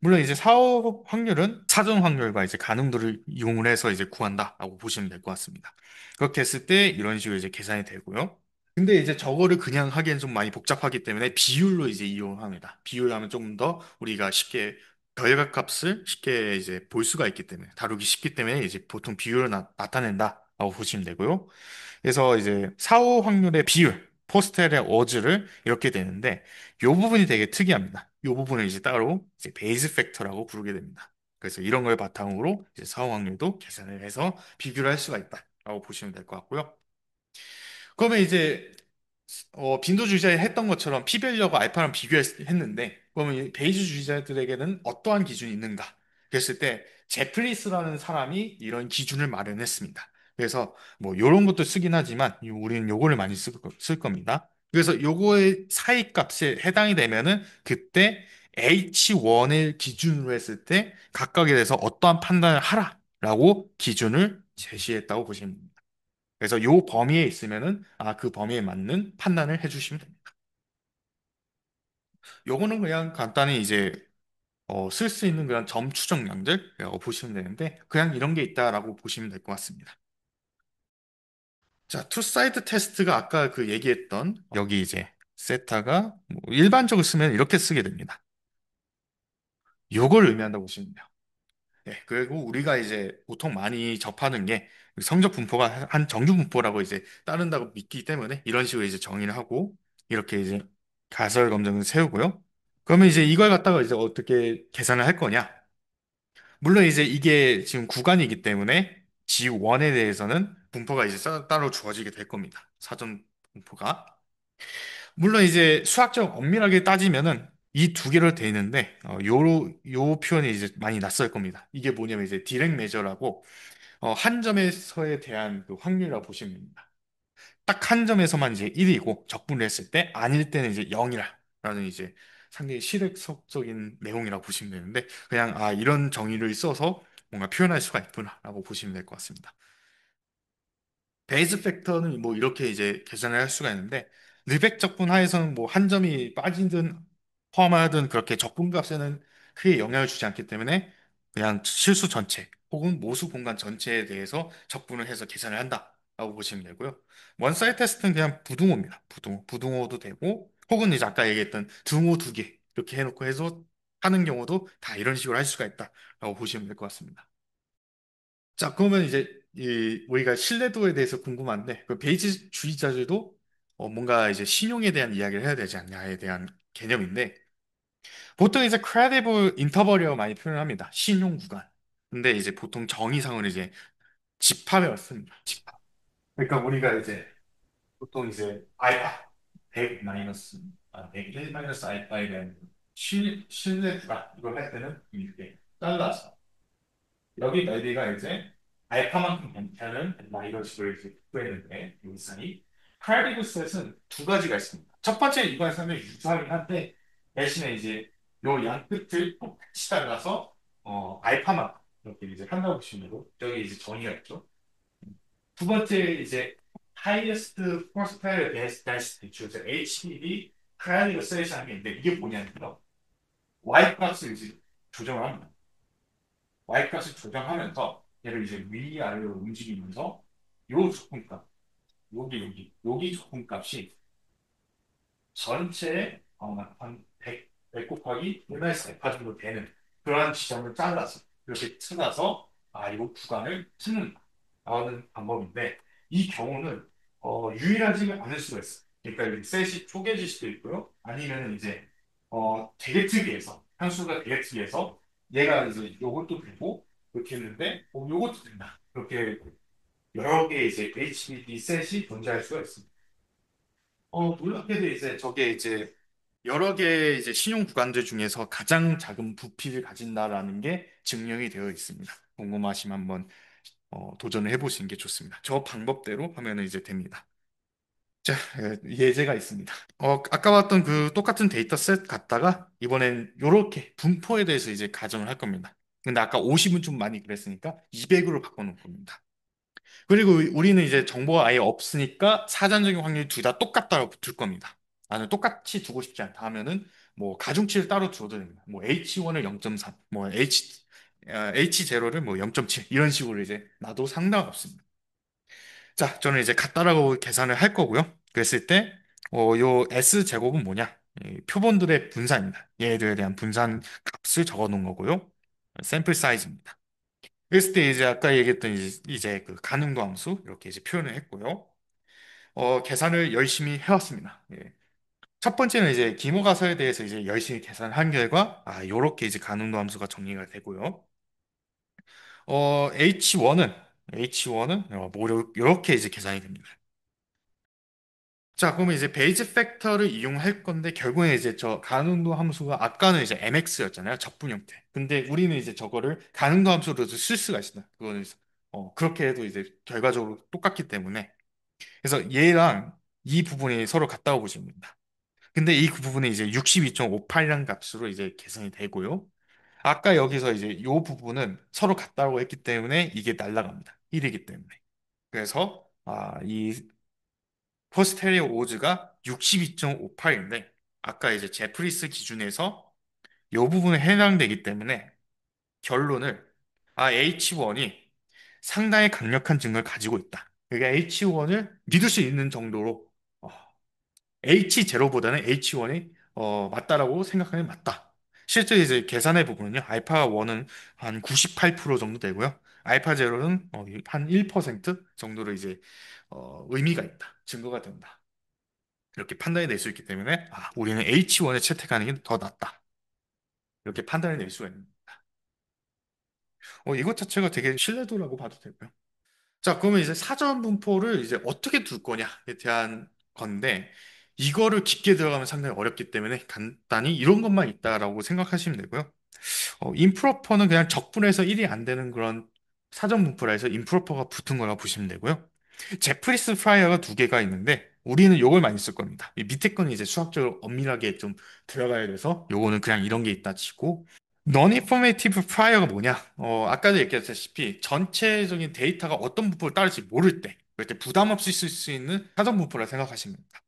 물론 이제 사업 확률은 사전 확률과 이제 가능도를 이용을 해서 이제 구한다라고 보시면 될 것 같습니다. 그렇게 했을 때 이런 식으로 이제 계산이 되고요. 근데 이제 저거를 그냥 하기엔 좀 많이 복잡하기 때문에 비율로 이제 이용합니다. 비율하면 조금 더 우리가 쉽게 결과값을 쉽게 이제 볼 수가 있기 때문에 다루기 쉽기 때문에 이제 보통 비율을 나타낸다라고 보시면 되고요. 그래서 이제 사후 확률의 비율, 포스텔의 어즈를 이렇게 되는데 이 부분이 되게 특이합니다. 이 부분을 이제 따로 이제 베이스 팩터라고 부르게 됩니다. 그래서 이런 걸 바탕으로 이제 사후 확률도 계산을 해서 비교를 할 수가 있다라고 보시면 될 것 같고요. 그러면 이제 빈도 주의자에 했던 것처럼 피별력과 알파랑 비교했는데 그러면 이 베이지 주의자들에게는 어떠한 기준이 있는가? 그랬을 때 제프리스라는 사람이 이런 기준을 마련했습니다. 그래서 뭐 이런 것도 쓰긴 하지만 우리는 요거를 많이 쓸 겁니다. 그래서 요거의 사이 값에 해당이 되면은 그때 H1을 기준으로 했을 때 각각에 대해서 어떠한 판단을 하라라고 기준을 제시했다고 보시면 됩니다. 그래서 요 범위에 있으면은 그 범위에 맞는 판단을 해주시면 됩니다. 요거는 그냥 간단히 이제 쓸 수 있는 그런 점 추정량들이라고 보시면 되는데 그냥 이런 게 있다라고 보시면 될 것 같습니다. 자, 투사이드 테스트가 아까 그 얘기했던 여기 이제 세타가 뭐 일반적으로 쓰면 이렇게 쓰게 됩니다. 요걸 의미한다고 보시면 돼요. 네, 그리고 우리가 이제 보통 많이 접하는 게 성적 분포가 한 정규 분포라고 이제 따른다고 믿기 때문에 이런 식으로 이제 정의를 하고 이렇게 이제 가설 검정을 세우고요. 그러면 이제 이걸 갖다가 이제 어떻게 계산을 할 거냐? 물론 이제 이게 지금 구간이기 때문에 G1에 대해서는 분포가 이제 따로 주어지게 될 겁니다. 사전 분포가. 물론 이제 수학적 엄밀하게 따지면은 이 두 개로 돼 있는데 요 표현이 이제 많이 낯설 겁니다. 이게 뭐냐면 이제 디렉 메저라고 한 점에서에 대한 그 확률이라고 보시면 됩니다. 딱 한 점에서만 이제 1이고 적분을 했을 때 아닐 때는 이제 0이라는 이제 상당히 실익적인 내용이라고 보시면 되는데 그냥 이런 정의를 써서 뭔가 표현할 수가 있구나라고 보시면 될 것 같습니다. 베이스 팩터는 뭐 이렇게 이제 계산을 할 수가 있는데 르벡 적분 하에서는 뭐 한 점이 빠지든 포함하든 그렇게 적분값에는 크게 영향을 주지 않기 때문에 그냥 실수 전체 혹은 모수 공간 전체에 대해서 적분을 해서 계산을 한다라고 보시면 되고요. 원사이드 테스트는 그냥 부등호입니다. 부등호도 되고 혹은 이제 아까 얘기했던 등호 두 개 이렇게 해놓고 해서 하는 경우도 다 이런 식으로 할 수가 있다라고 보시면 될 것 같습니다. 자, 그러면 이제 우리가 신뢰도에 대해서 궁금한데 그 베이지주의자들도 뭔가 이제 신용에 대한 이야기를 해야 되지 않냐에 대한 개념인데 보통 이제 credible interval이라고 많이 표현합니다. 신용 구간. 근데 이제 보통 정의상은 이제 집합에 왔습니다. 집합. 그러니까 우리가 이제 보통 이제 알파 100 마이너스 101 마이너스 알파에 대한 신뢰 구간 이걸 할 때는 이렇게 잘라서 여기 넓이가 이제 알파만큼 괜찮은 이런 식으로 이렇게 구했는데 이 사이 프라이빗셋은 두 가지가 있습니다. 첫 번째 이관사는 유사하긴 한데 대신에 이제 요 양끝을 똑같이 잘라서 알파만큼 이렇게 이제 한다고 보시면 되고 여기 이제 정의가 있죠. 두 번째 이제 highest horsepower best density 즉 HPD 크라이빗 셋이라는 게 있는데 이게 뭐냐면요. Y 값을 이제 조정을 합니다. Y값을 조정하면서 얘를 이제 위아래로 움직이면서 요 적분값, 여기 적분값이 전체의 한 100 곱하기 1마이너스 알파 정도 되는 그러한 지점을 잘라서 이렇게 찾아서 이 구간을 찾는다 라는 방법인데 이 경우는 유일하지 않을 수가 있어요. 그러니까 이렇게 셋이 쪼개질 수도 있고요. 아니면 이제 되게 특이해서 한수가 되게 특이해서 얘가 이제 요것도 되고 이렇게 했는데 요것도 된다. 이렇게 여러 개의 이제 HBD 셋이 존재할 수가 있습니다. 놀랍게도 이제 저게 이제 여러 개의 이제 신용 구간들 중에서 가장 작은 부피를 가진다라는 게 증명이 되어 있습니다. 궁금하시면 한번 도전을 해보시는 게 좋습니다. 저 방법대로 하면 이제 됩니다. 자, 예제가 있습니다. 아까 봤던 그 똑같은 데이터 셋 갖다가 이번엔 이렇게 분포에 대해서 이제 가정을 할 겁니다. 근데 아까 50은 좀 많이 그랬으니까 200으로 바꿔놓을 겁니다. 그리고 우리는 이제 정보가 아예 없으니까 사전적인 확률이 둘 다 똑같다고 둘 겁니다. 나는 똑같이 두고 싶지 않다 하면은 뭐 가중치를 따로 두어도 됩니다. 뭐 H1을 0.3, 뭐 H0를 뭐 0.7 이런 식으로 이제 놔도 상관없습니다. 자, 저는 이제 같다라고 계산을 할 거고요. 그랬을 때, 요 S 제곱은 뭐냐? 이 표본들의 분산입니다. 얘들에 대한 분산 값을 적어 놓은 거고요. 샘플 사이즈입니다. 그랬을 때 이제 아까 얘기했던 이제 그 가능도 함수 이렇게 이제 표현을 했고요. 계산을 열심히 해왔습니다. 예. 첫 번째는 이제 기모 가설에 대해서 이제 열심히 계산한 결과, 요렇게 이제 가능도 함수가 정리가 되고요. H1은 뭐, 요렇게 이제 계산이 됩니다. 자, 그러면 이제 베이즈 팩터를 이용할 건데 결국에 이제 저 가능도 함수가 아까는 이제 mx였잖아요. 적분 형태. 근데 우리는 이제 저거를 가능도 함수로도 쓸 수가 있습니다. 그거는 그렇게 해도 이제 결과적으로 똑같기 때문에 그래서 얘랑 이 부분이 서로 같다고 보시면 됩니다. 근데 이 부분이 이제 62.58이라는 값으로 이제 계산이 되고요. 아까 여기서 이제 이 부분은 서로 같다고 했기 때문에 이게 날라갑니다. 1이기 때문에. 그래서 이 포스테리오 오즈가 62.58인데 아까 이제 제프리스 기준에서 이 부분에 해당되기 때문에 결론을 H1이 상당히 강력한 증거를 가지고 있다. 그러니까 H1을 믿을 수 있는 정도로 H0보다는 H1이 맞다라고 생각하면 맞다. 실제 이제 계산해 보면요. 알파 1은 한 98% 정도 되고요. 알파 제로는 한 1% 정도로 이제 의미가 있다. 증거가 된다. 이렇게 판단이 낼 수 있기 때문에 우리는 H1에 채택하는 게 더 낫다. 이렇게 판단을 낼 수가 있는. 이것 자체가 되게 신뢰도라고 봐도 되고요. 자, 그러면 이제 사전 분포를 이제 어떻게 둘 거냐에 대한 건데 이거를 깊게 들어가면 상당히 어렵기 때문에 간단히 이런 것만 있다라고 생각하시면 되고요. 임프로퍼는 그냥 적분해서 1이 안 되는 그런 사전 분포라 해서 임프로퍼가 붙은 거라고 보시면 되고요. 제프리스 프라이어가 두 개가 있는데 우리는 요걸 많이 쓸 겁니다. 이 밑에 거는 이제 수학적으로 엄밀하게 좀 들어가야 돼서 요거는 그냥 이런 게 있다 치고 non-informative prior가 뭐냐? 아까도 얘기했다시피 전체적인 데이터가 어떤 분포를 따를지 모를 때 그럴 때 부담 없이 쓸 수 있는 사전 분포라 생각하시면 됩니다.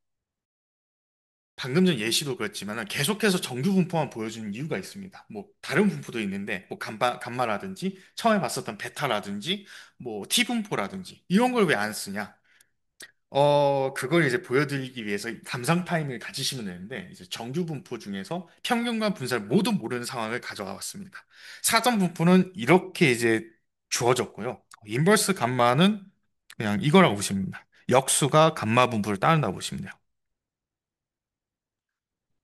방금 전 예시도 그렇지만 계속해서 정규 분포만 보여주는 이유가 있습니다. 뭐 다른 분포도 있는데 뭐 감마라든지 처음에 봤었던 베타라든지 뭐 T 분포라든지 이런 걸 왜 안 쓰냐? 그걸 이제 보여드리기 위해서 감상 타임을 가지시면 되는데, 이제 정규 분포 중에서 평균과 분사를 모두 모르는 상황을 가져와 봤습니다. 사전 분포는 이렇게 이제 주어졌고요. 인버스 감마는 그냥 이거라고 보시면 됩니다. 역수가 감마 분포를 따른다고 보시면 돼요.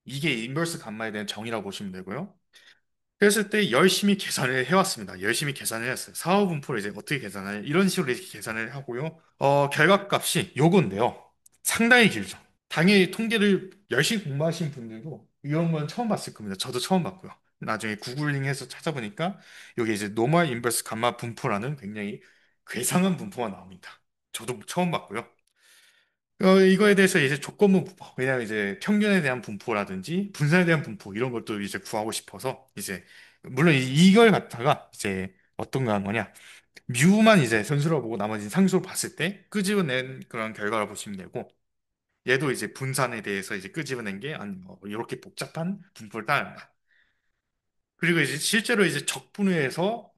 이게 인버스 감마에 대한 정의라고 보시면 되고요. 그랬을 때 열심히 계산을 해왔습니다. 열심히 계산을 했어요. 사후 분포를 이제 어떻게 계산하냐. 이런 식으로 이렇게 계산을 하고요. 결과값이 요건데요. 상당히 길죠. 당연히 통계를 열심히 공부하신 분들도 이런 건 처음 봤을 겁니다. 저도 처음 봤고요. 나중에 구글링해서 찾아보니까 여기 이제 노멀 인버스 감마 분포라는 굉장히 괴상한 분포가 나옵니다. 저도 처음 봤고요. 이거에 대해서 이제 조건부 분포, 왜냐하면 이제 평균에 대한 분포라든지 분산에 대한 분포 이런 것도 이제 구하고 싶어서 이제 물론 이걸 갖다가 이제 어떤 거 한 거냐 뮤만 이제 선수로 보고 나머지는 상수로 봤을 때 끄집어낸 그런 결과를 보시면 되고 얘도 이제 분산에 대해서 이제 끄집어낸 게 아니 이렇게 복잡한 분포를 따른다. 그리고 이제 실제로 이제 적분해에서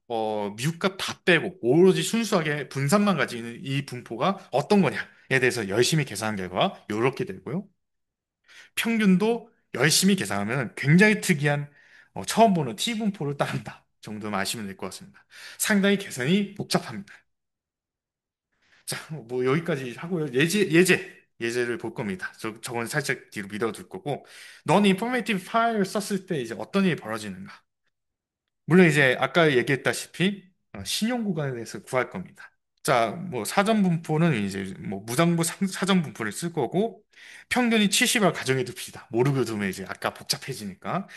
미흡값 다 빼고 오로지 순수하게 분산만 가지고 있는 이 분포가 어떤 거냐에 대해서 열심히 계산한 결과 이렇게 되고요. 평균도 열심히 계산하면 굉장히 특이한 처음 보는 T 분포를 따른다 정도만 아시면 될 것 같습니다. 상당히 계산이 복잡합니다. 자, 뭐 여기까지 하고요. 예제를 볼 겁니다. 저건 살짝 뒤로 밀어둘 거고, 넌 인포메이티브 파일을 썼을 때 이제 어떤 일이 벌어지는가? 물론 이제 아까 얘기했다시피 신용 구간에 대해서 구할 겁니다. 자, 뭐 사전 분포는 이제 뭐 무정부 사전 분포를 쓸 거고 평균이 70을 가정해 둡시다. 모르고 두면 이제 아까 복잡해지니까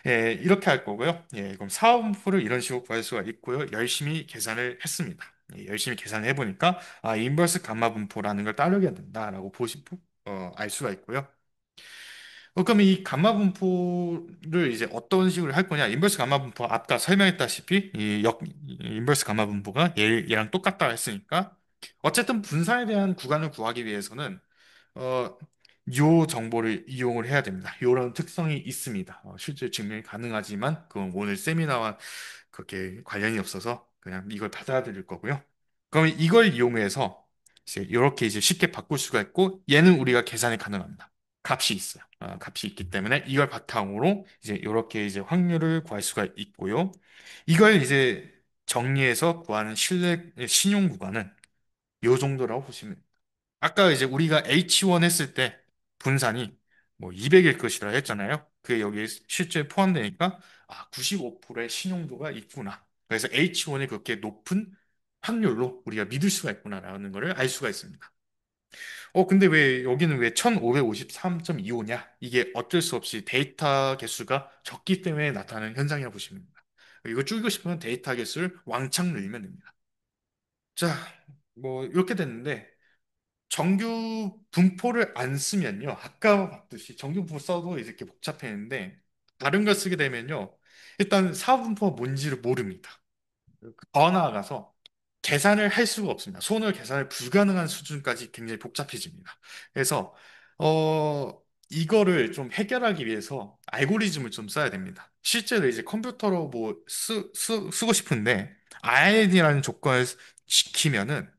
예, 이렇게 할 거고요. 예, 그럼 사후 분포를 이런 식으로 구할 수가 있고요. 열심히 계산을 했습니다. 예, 열심히 계산을 해보니까 인버스 감마 분포라는 걸 따르게 된다라고 알 수가 있고요. 그럼 이 감마 분포를 이제 어떤 식으로 할 거냐? 인버스 감마 분포 아까 설명했다시피 이 인버스 감마 분포가 얘랑 똑같다 했으니까 어쨌든 분사에 대한 구간을 구하기 위해서는 어, 요 정보를 이용을 해야 됩니다. 요런 특성이 있습니다. 실제 증명이 가능하지만 그건 오늘 세미나와 그렇게 관련이 없어서 그냥 이걸 받아들일 거고요. 그럼 이걸 이용해서 이제 이렇게 이제 쉽게 바꿀 수가 있고 얘는 우리가 계산이 가능합니다. 값이 있어요. 값이 있기 때문에 이걸 바탕으로 이제 이렇게 이제 확률을 구할 수가 있고요. 이걸 이제 정리해서 구하는 신용 구간은 요 정도라고 보시면 돼요. 아까 이제 우리가 H1 했을 때 분산이 뭐 200일 것이라 했잖아요. 그게 여기에 실제 포함되니까 95%의 신용도가 있구나. 그래서 H1이 그렇게 높은 확률로 우리가 믿을 수가 있구나라는 것을 알 수가 있습니다. 근데 왜 여기는 왜 1553.25냐? 이게 어쩔 수 없이 데이터 개수가 적기 때문에 나타나는 현상이라고 보시면 됩니다. 이거 줄이고 싶으면 데이터 개수를 왕창 늘리면 됩니다. 자, 뭐 이렇게 됐는데 정규 분포를 안 쓰면요. 아까 봤듯이 정규 분포 써도 이렇게 복잡했는데 다른 걸 쓰게 되면요. 일단 사분포가 뭔지를 모릅니다. 더 나아가서 계산을 할 수가 없습니다. 손을 계산을 불가능한 수준까지 굉장히 복잡해집니다. 그래서 이거를 좀 해결하기 위해서 알고리즘을 좀 써야 됩니다. 실제로 이제 컴퓨터로 뭐 쓰고 싶은데 RN이라는 조건을 지키면은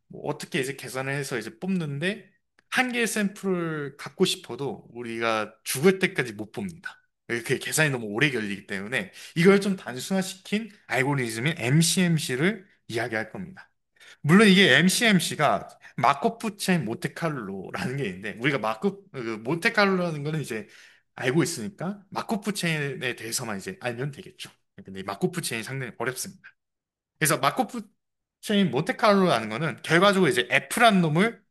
뭐 어떻게 이제 계산을 해서 이제 뽑는데 한 개의 샘플을 갖고 싶어도 우리가 죽을 때까지 못 뽑니다. 그 계산이 너무 오래 걸리기 때문에 이걸 좀 단순화시킨 알고리즘인 MCMC를 이야기할 겁니다. 물론 이게 MCMC가 마코프 체인 몬테칼로라는 게 있는데 우리가 몬테칼로라는 거는 이제 알고 있으니까 마코프 체인에 대해서만 이제 알면 되겠죠. 근데 이 마코프 체인이 상당히 어렵습니다. 그래서 마코프 체인 몬테카를로라는 거는 결과적으로 이제 F라는 놈을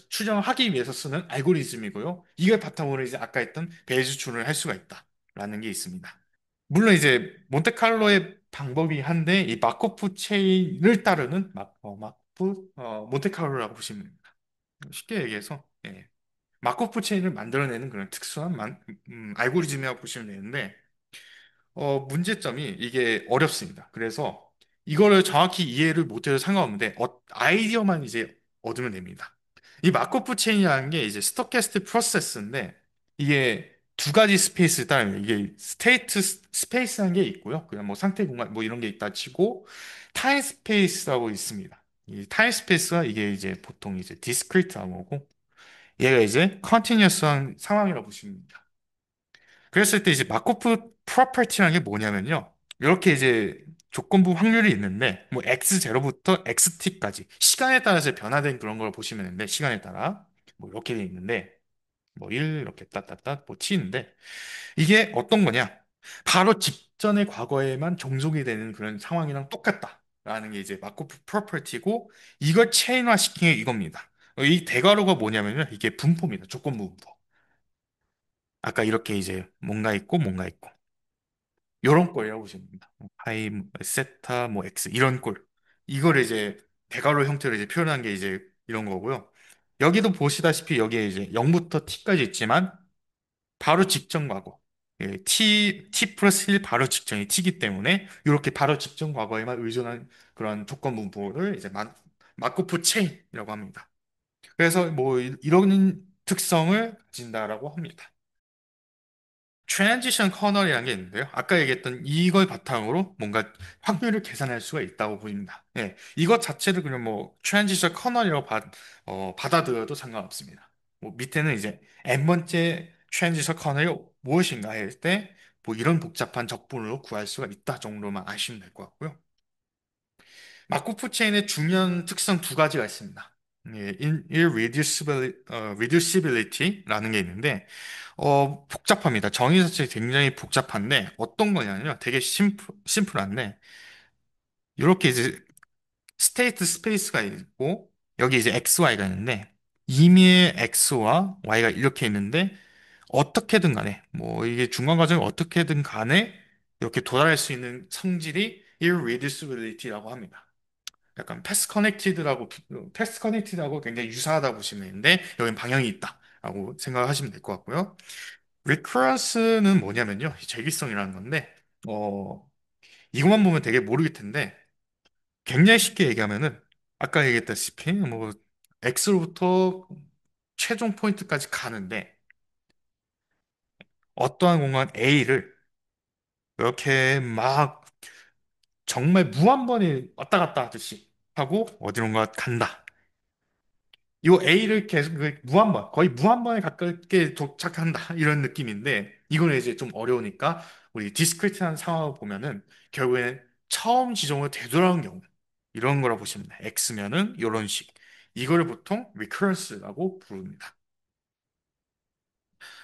추정하기 위해서 쓰는 알고리즘이고요. 이걸 바탕으로 이제 아까 했던 배수 추론을 할 수가 있다라는 게 있습니다. 물론 이제 몬테칼로의 방법이 한데 이 마코프 체인을 따르는 몬테칼로라고 보시면 됩니다. 쉽게 얘기해서 예. 마코프 체인을 만들어내는 그런 특수한 알고리즘이라고 보시면 되는데 문제점이 이게 어렵습니다. 그래서 이거를 정확히 이해를 못해도 상관없는데 아이디어만 이제 얻으면 됩니다. 이 마코프 체인이라는 게 이제 스토캐스틱 프로세스인데 이게 두 가지 스페이스를 따르면 이게 스테이트 스페이스라는 게 있고요. 그냥 뭐 상태 공간 뭐 이런 게 있다 치고 타임 스페이스라고 있습니다. 이 타임 스페이스가 이게 이제 보통 이제 디스크리트한 거고, 얘가 이제 컨티뉴어스한 상황이라고 보시면 됩니다. 그랬을 때 이제 마코프 프로퍼티라는 게 뭐냐면요. 이렇게 이제 조건부 확률이 있는데, 뭐 x0부터 xt까지 시간에 따라서 변화된 그런 걸 보시면 되는데, 시간에 따라 뭐 이렇게 돼 있는데, 뭐 1 이렇게 따따따 뭐 t인데, 이게 어떤 거냐? 바로 직전의 과거에만 종속이 되는 그런 상황이랑 똑같다라는 게 이제 마코프 프로퍼티고, 이걸 체인화 시킨 게 이겁니다. 이 대괄호가 뭐냐면요, 이게 분포입니다. 조건부 분포. 아까 이렇게 이제 뭔가 있고 뭔가 있고 요런 꼴이라고 보시면 됩니다. 파이, 세타, 뭐 x 이런 꼴. 이거를 이제 대괄호 형태로 이제 표현한 게 이제 이런 거고요. 여기도 보시다시피 여기에 이제 0부터 t까지 있지만 바로 직전 과거. 예, t 플러스 1 바로 직전이 t이기 때문에 이렇게 바로 직전 과거에만 의존한 그런 조건 분포를 이제 마코프 체인이라고 합니다. 그래서 뭐 이런 특성을 가진다라고 합니다. 트랜지션 커널이라는 게 있는데요. 아까 얘기했던 이걸 바탕으로 뭔가 확률을 계산할 수가 있다고 보입니다. 예, 이것 자체를 그냥 뭐 트랜지션 커널이라고 받아들여도 상관없습니다. 뭐 밑에는 이제 n번째 트랜지션 커널이 무엇인가 할 때 뭐 이런 복잡한 적분으로 구할 수가 있다 정도만 아시면 될 것 같고요. 마코프 체인의 중요한 특성 두 가지가 있습니다. 예, reducibility라는 게 있는데, 복잡합니다. 정의 자체 굉장히 복잡한데, 어떤 거냐면요. 되게 심플한데, 이렇게 이제 스테이트 스페이스가 있고, 여기 이제 XY가 있는데, 임의의 X와 Y가 이렇게 있는데, 어떻게든 간에, 뭐, 이게 중간 과정이 어떻게든 간에, 이렇게 도달할 수 있는 성질이 irreducibility라고 합니다. 약간 패스 커넥티드하고 굉장히 유사하다 보시면 되는데 여긴 방향이 있다라고 생각하시면 될 것 같고요. 리커런스는 뭐냐면요, 재기성이라는 건데 이것만 보면 되게 모르겠 텐데 굉장히 쉽게 얘기하면은 아까 얘기했다시피 뭐 X로부터 최종 포인트까지 가는데 어떠한 공간 A를 이렇게 막 정말 무한번에 왔다 갔다 하듯이 하고 어디론가 간다. 이 A를 계속 무한번, 거의 무한번에 가깝게 도착한다. 이런 느낌인데, 이거는 이제 좀 어려우니까, 우리 디스크리트한 상황을 보면은, 결국엔 처음 지점으로 되돌아온 경우, 이런 거라 보시면 돼요. X면은 이런 식. 이거를 보통 recurrence라고 부릅니다.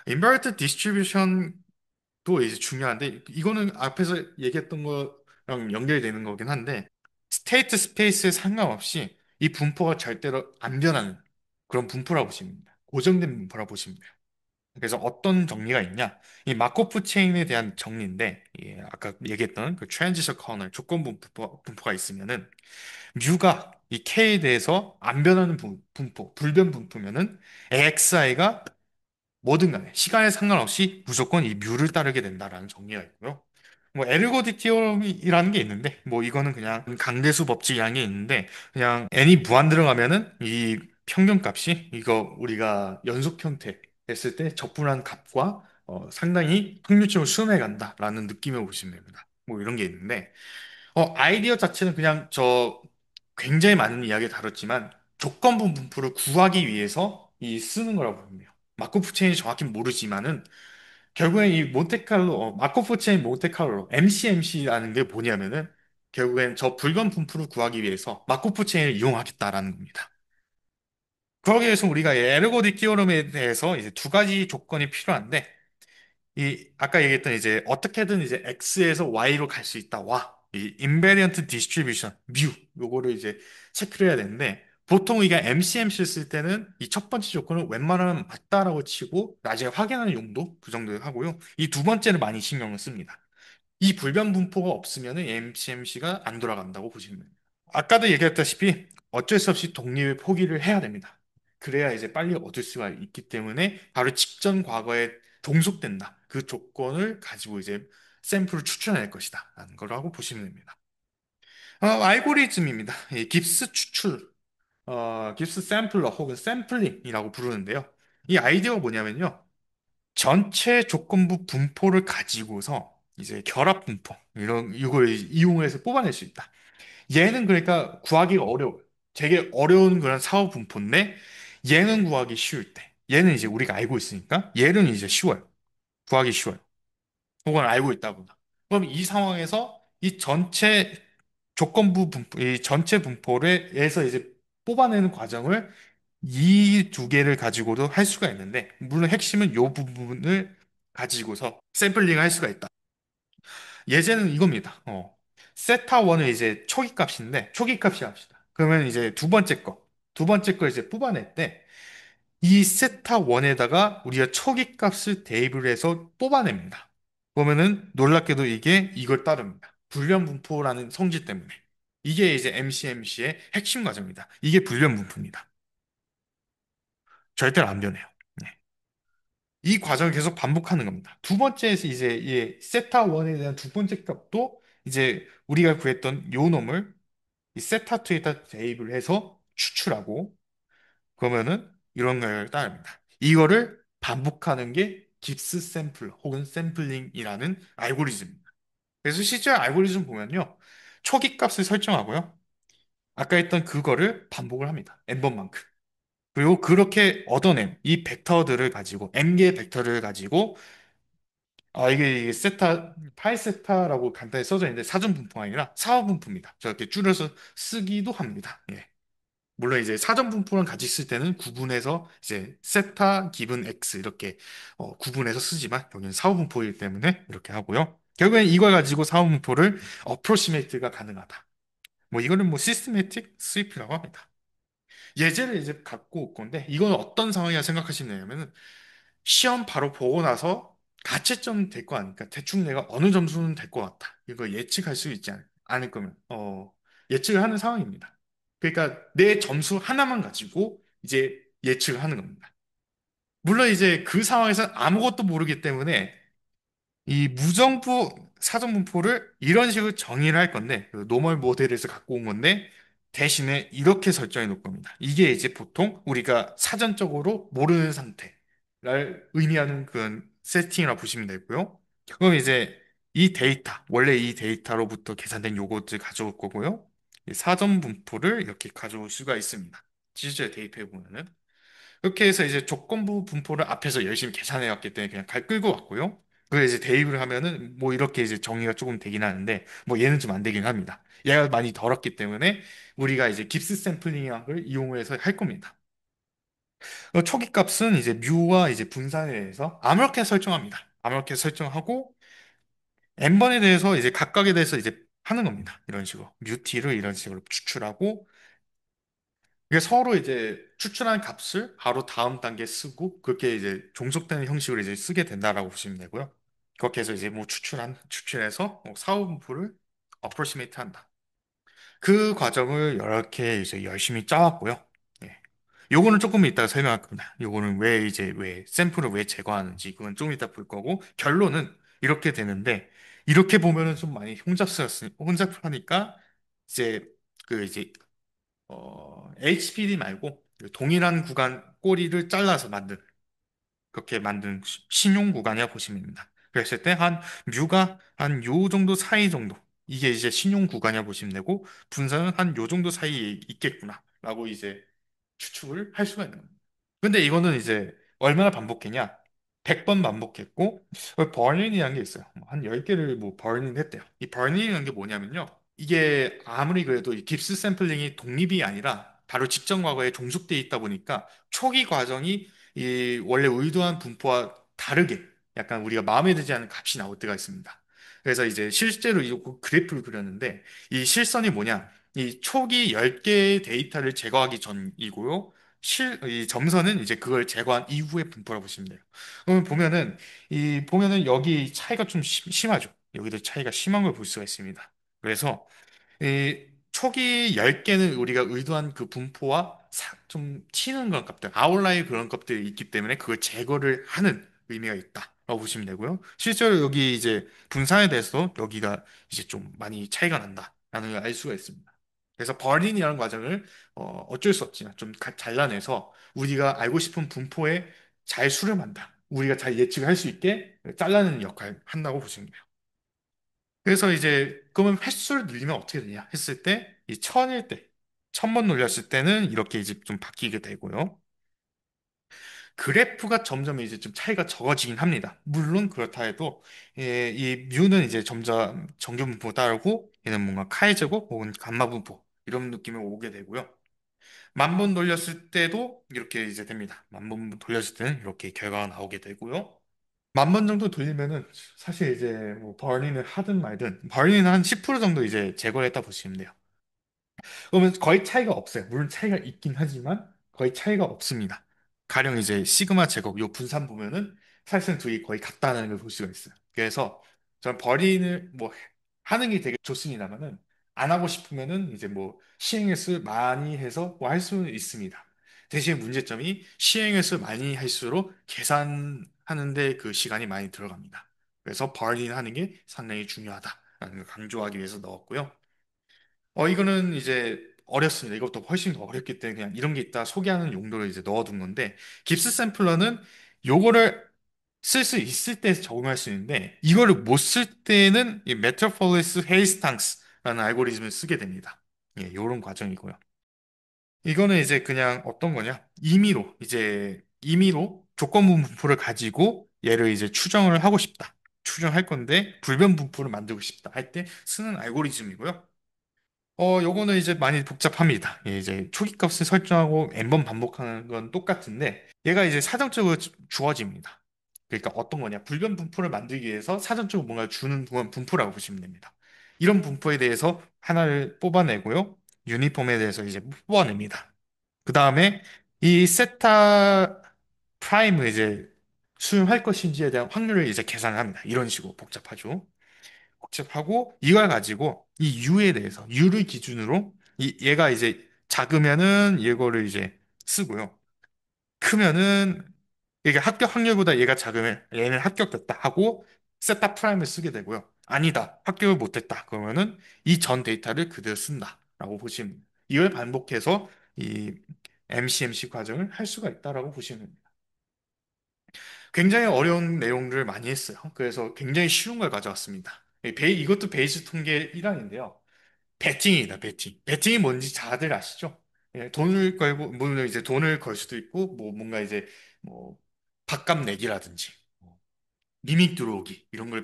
inverted distribution도 이제 중요한데, 이거는 앞에서 얘기했던 거랑 연결되는 거긴 한데, 스테이트 스페이스에 상관없이 이 분포가 절대로 안 변하는 그런 분포라고 보시면 됩니다. 고정된 분포라고 보시면 돼요. 그래서 어떤 정리가 있냐? 이 마코프 체인에 대한 정리인데, 예, 아까 얘기했던 그 트랜지션 커널 조건 분포가 있으면은 뮤가 이 K에 대해서 안 변하는 분포, 불변 분포면은 AXI가 뭐든 간에 시간에 상관없이 무조건 이 뮤를 따르게 된다라는 정리가 있고요. 뭐 에르고딕 티오럼이라는 게 있는데 뭐 이거는 그냥 강대수 법칙이라는 게 있는데 그냥 n이 무한 들어가면은 이 평균값이 이거 우리가 연속 형태 했을 때 적분한 값과 상당히 확률적으로 수렴해 간다라는 느낌을 보시면 됩니다. 뭐 이런 게 있는데 아이디어 자체는 그냥 저 굉장히 많은 이야기 다뤘지만 조건부 분포를 구하기 위해서 이 쓰는 거라고 보면 돼요. 마코프 체인이 정확히 모르지만은 결국엔 이 마코프 체인 몬테칼로, MCMC라는 게 뭐냐면은 결국엔 저 불변 분포를 구하기 위해서 마코프 체인을 이용하겠다라는 겁니다. 그러기 위해서 우리가 이 에르고딕 티오름에 대해서 이제 두 가지 조건이 필요한데 이 아까 얘기했던 이제 어떻게든 이제 X에서 Y로 갈 수 있다와 이 인베리언트 디스트리뷰션 뮤 요거를 이제 체크를 해야 되는데 보통 이게 MCMC를 쓸 때는 이 첫 번째 조건을 웬만하면 맞다라고 치고 나중에 확인하는 용도 그 정도 하고요. 이 두 번째를 많이 신경을 씁니다. 이 불변 분포가 없으면 MCMC가 안 돌아간다고 보시면 됩니다. 아까도 얘기했다시피 어쩔 수 없이 독립을 포기를 해야 됩니다. 그래야 이제 빨리 얻을 수가 있기 때문에 바로 직전 과거에 동속된다. 그 조건을 가지고 이제 샘플을 추출해낼 것이다. 라는 거라고 보시면 됩니다. 알고리즘입니다. 이 깁스 추출, 깁스 샘플러 혹은 샘플링이라고 부르는데요. 이 아이디어가 뭐냐면요. 전체 조건부 분포를 가지고서 이제 결합 분포, 이걸 이용해서 뽑아낼 수 있다. 얘는 그러니까 구하기가 어려워요. 되게 어려운 그런 사후 분포인데 얘는 구하기 쉬울 때 얘는 이제 우리가 알고 있으니까 얘는 이제 쉬워요. 구하기 쉬워요. 혹은 알고 있다거나. 그럼 이 상황에서 이 전체 조건부 분포, 이 전체 분포를에서 이제 뽑아내는 과정을 이 두 개를 가지고도 할 수가 있는데, 물론 핵심은 이 부분을 가지고서 샘플링을 할 수가 있다. 예제는 이겁니다. 세타 1은 이제 초기 값인데, 초기 값이 합시다. 그러면 이제 두 번째 거 이제 뽑아낼 때, 이 세타 1에다가 우리가 초기 값을 대입을 해서 뽑아냅니다. 그러면은 놀랍게도 이게 이걸 따릅니다. 불변 분포라는 성질 때문에. 이게 이제 MCMC의 핵심 과정입니다. 이게 불변 분포입니다. 절대로 안 변해요. 네. 이 과정을 계속 반복하는 겁니다. 두 번째에서 이제 이 세타 1에 대한 두 번째 값도 이제 우리가 구했던 요 놈을 이 세타 2에다 대입을 해서 추출하고 그러면은 이런 걸 따릅니다. 이거를 반복하는 게 깁스 샘플 혹은 샘플링이라는 알고리즘입니다. 그래서 실제 알고리즘 보면요. 초기 값을 설정하고요. 아까 했던 그거를 반복을 합니다. n번만큼. 그리고 그렇게 얻어낸 이 벡터들을 가지고 n개의 벡터를 가지고 이게 세타 파이 세타라고 간단히 써져 있는데 사전 분포가 아니라 사후 분포입니다. 저렇게 줄여서 쓰기도 합니다. 예. 물론 이제 사전 분포랑 같이 쓸 때는 구분해서 이제 세타 기분 x 이렇게 구분해서 쓰지만 여기는 사후 분포이기 때문에 이렇게 하고요. 결국엔 이걸 가지고 사후 분포를 어프로시메이트가 가능하다. 뭐 이거는 뭐 시스테매틱 스위프라고 합니다. 예제를 이제 갖고 올 건데 이건 어떤 상황이라 생각하시냐면은 시험 바로 보고 나서 가채점 될 거 아니까 대충 내가 어느 점수는 될 것 같다. 이거 예측할 수 있지 않을 거면 예측을 하는 상황입니다. 그러니까 내 점수 하나만 가지고 이제 예측을 하는 겁니다. 물론 이제 그 상황에서 아무것도 모르기 때문에 이 무정부 사전분포를 이런 식으로 정의를 할 건데, 그 노멀 모델에서 갖고 온 건데, 대신에 이렇게 설정해 놓을 겁니다. 이게 이제 보통 우리가 사전적으로 모르는 상태를 의미하는 그런 세팅이라고 보시면 되고요. 그럼 이제 이 데이터, 원래 이 데이터로부터 계산된 요것을 가져올 거고요. 이 사전분포를 이렇게 가져올 수가 있습니다. 실제 대입해 보면은. 이렇게 해서 이제 조건부 분포를 앞에서 열심히 계산해 왔기 때문에 그냥 갈 끌고 왔고요. 그걸 이제 대입을 하면은 뭐 이렇게 이제 정의가 조금 되긴 하는데 뭐 얘는 좀 안 되긴 합니다. 얘가 많이 덜었기 때문에 우리가 이제 깁스 샘플링이라는 걸 이용해서 할 겁니다. 초기 값은 이제 뮤와 이제 분산에 대해서 아무렇게 설정합니다. 아무렇게 설정하고 n번에 대해서 이제 각각에 대해서 이제 하는 겁니다. 이런 식으로 뮤티를 이런 식으로 추출하고 이게 서로 이제 추출한 값을 바로 다음 단계에 쓰고 그렇게 이제 종속되는 형식으로 이제 쓰게 된다라고 보시면 되고요. 그렇게 해서 이제 뭐 추출해서 뭐 사후 분포를 어프로시메이트 한다. 그 과정을 이렇게 이제 열심히 짜왔고요. 예. 요거는 조금 이따가 설명할 겁니다. 요거는 왜 샘플을 왜 제거하는지 그건 좀 이따 볼 거고 결론은 이렇게 되는데 이렇게 보면은 좀 많이 혼잡하니까 이제 이제 HPD 말고 그 동일한 구간 꼬리를 잘라서 그렇게 만든 신용 구간이라 보시면 됩니다. 그랬을 때 한 뮤가 한 요 정도 사이 정도. 이게 이제 신용 구간이라 보시면 되고, 분산은 한 요 정도 사이에 있겠구나. 라고 이제 추측을 할 수가 있는 겁니다. 근데 이거는 이제 얼마나 반복했냐? 100번 반복했고, 버닝이라는 게 있어요. 한 10개를 뭐 버닝 했대요. 이 버닝이라는 게 뭐냐면요. 이게 아무리 그래도 이 깁스 샘플링이 독립이 아니라 바로 직전 과거에 종속돼 있다 보니까 초기 과정이 이 원래 의도한 분포와 다르게 약간 우리가 마음에 들지 않은 값이 나올 때가 있습니다. 그래서 이제 실제로 이 그래프를 그렸는데 이 실선이 뭐냐? 이 초기 10개의 데이터를 제거하기 전이고요. 이 점선은 이제 그걸 제거한 이후의 분포라고 보시면 돼요. 그러면 보면은 여기 차이가 좀 심하죠. 여기도 차이가 심한 걸 볼 수가 있습니다. 그래서 이 초기 10개는 우리가 의도한 그 분포와 좀 튀는 그런 값들, 아웃라인 그런 것들이 있기 때문에 그걸 제거를 하는 의미가 있다라고 보시면 되고요. 실제로 여기 이제 분산에 대해서 여기가 이제 좀 많이 차이가 난다라는 걸 알 수가 있습니다. 그래서 버린이라는 과정을 어쩔 수 없지만 좀 잘라내서 우리가 알고 싶은 분포에 잘 수렴한다. 우리가 잘 예측을 할 수 있게 잘라내는 역할을 한다고 보시면 돼요. 그래서 이제 그러면 횟수를 늘리면 어떻게 되냐 했을 때 이 천일 때 천 번 놀렸을 때는 이렇게 이제 좀 바뀌게 되고요. 그래프가 점점 이제 좀 차이가 적어지긴 합니다. 물론 그렇다 해도 이 뮤는 이제 점점 정규분포 따르고 얘는 뭔가 카이제곱 혹은 감마분포 이런 느낌이 오게 되고요. 만 번 돌렸을 때도 이렇게 이제 됩니다. 만 번 돌렸을 때는 이렇게 결과가 나오게 되고요. 만 번 정도 돌리면은 사실 이제 뭐 버닝을 하든 말든 버닝은 한 10% 정도 이제 제거를 했다 보시면 돼요. 그러면 거의 차이가 없어요. 물론 차이가 있긴 하지만 거의 차이가 없습니다. 가령 이제 시그마 제곱 요 분산 보면은 사실은 둘이 거의 같다는 걸 볼 수가 있어요. 그래서 전 버린을 뭐 하는 게 되게 좋습니다만은 안 하고 싶으면은 이제 뭐 시행횟수 많이 해서 뭐 할 수는 있습니다. 대신 문제점이 시행횟수 많이 할수록 계산하는데 그 시간이 많이 들어갑니다. 그래서 버린 하는 게 상당히 중요하다라는 걸 강조하기 위해서 넣었고요. 이거는 이제 어렵습니다. 이것도 훨씬 더 어렵기 때문에 그냥 이런 게 있다 소개하는 용도로 이제 넣어둔 건데, 깁스 샘플러는 요거를 쓸 수 있을 때 적용할 수 있는데, 이거를 못 쓸 때는 이 메트로폴리스 헤이스탕스라는 알고리즘을 쓰게 됩니다. 예, 요런 과정이고요. 이거는 이제 그냥 어떤 거냐? 임의로 조건부 분포를 가지고 얘를 이제 추정을 하고 싶다. 추정할 건데, 불변 분포를 만들고 싶다 할 때 쓰는 알고리즘이고요. 요거는 이제 많이 복잡합니다. 예, 이제 초기 값을 설정하고 n번 반복하는 건 똑같은데, 얘가 이제 사전적으로 주어집니다. 그러니까 어떤 거냐? 불변 분포를 만들기 위해서 사전적으로 뭔가 주는 건 분포라고 보시면 됩니다. 이런 분포에 대해서 하나를 뽑아내고요. 유니폼에 대해서 이제 뽑아냅니다. 그 다음에 이 세타 프라임을 이제 수용할 것인지에 대한 확률을 이제 계산을 합니다. 이런 식으로 복잡하죠. 복잡하고 이걸 가지고 이 U에 대해서 U를 기준으로 얘가 이제 작으면은 이거를 이제 쓰고요. 크면은 이게 합격 확률보다 얘가 작으면 얘는 합격됐다 하고 세타 프라임을 쓰게 되고요. 아니다. 합격을 못했다. 그러면은 이 전 데이터를 그대로 쓴다라고 보시면 됩니다. 이걸 반복해서 이 MCMC 과정을 할 수가 있다라고 보시면 됩니다. 굉장히 어려운 내용들을 많이 했어요. 그래서 굉장히 쉬운 걸 가져왔습니다. 이것도 베이스 통계 일환인데요. 베팅이다, 베팅. 베팅이 뭔지 다들 아시죠? 예, 돈을 걸고, 물론 이제 돈을 걸 수도 있고, 뭐, 뭔가 이제, 뭐, 밥값 내기라든지, 뭐, 리밋 들어오기, 이런 걸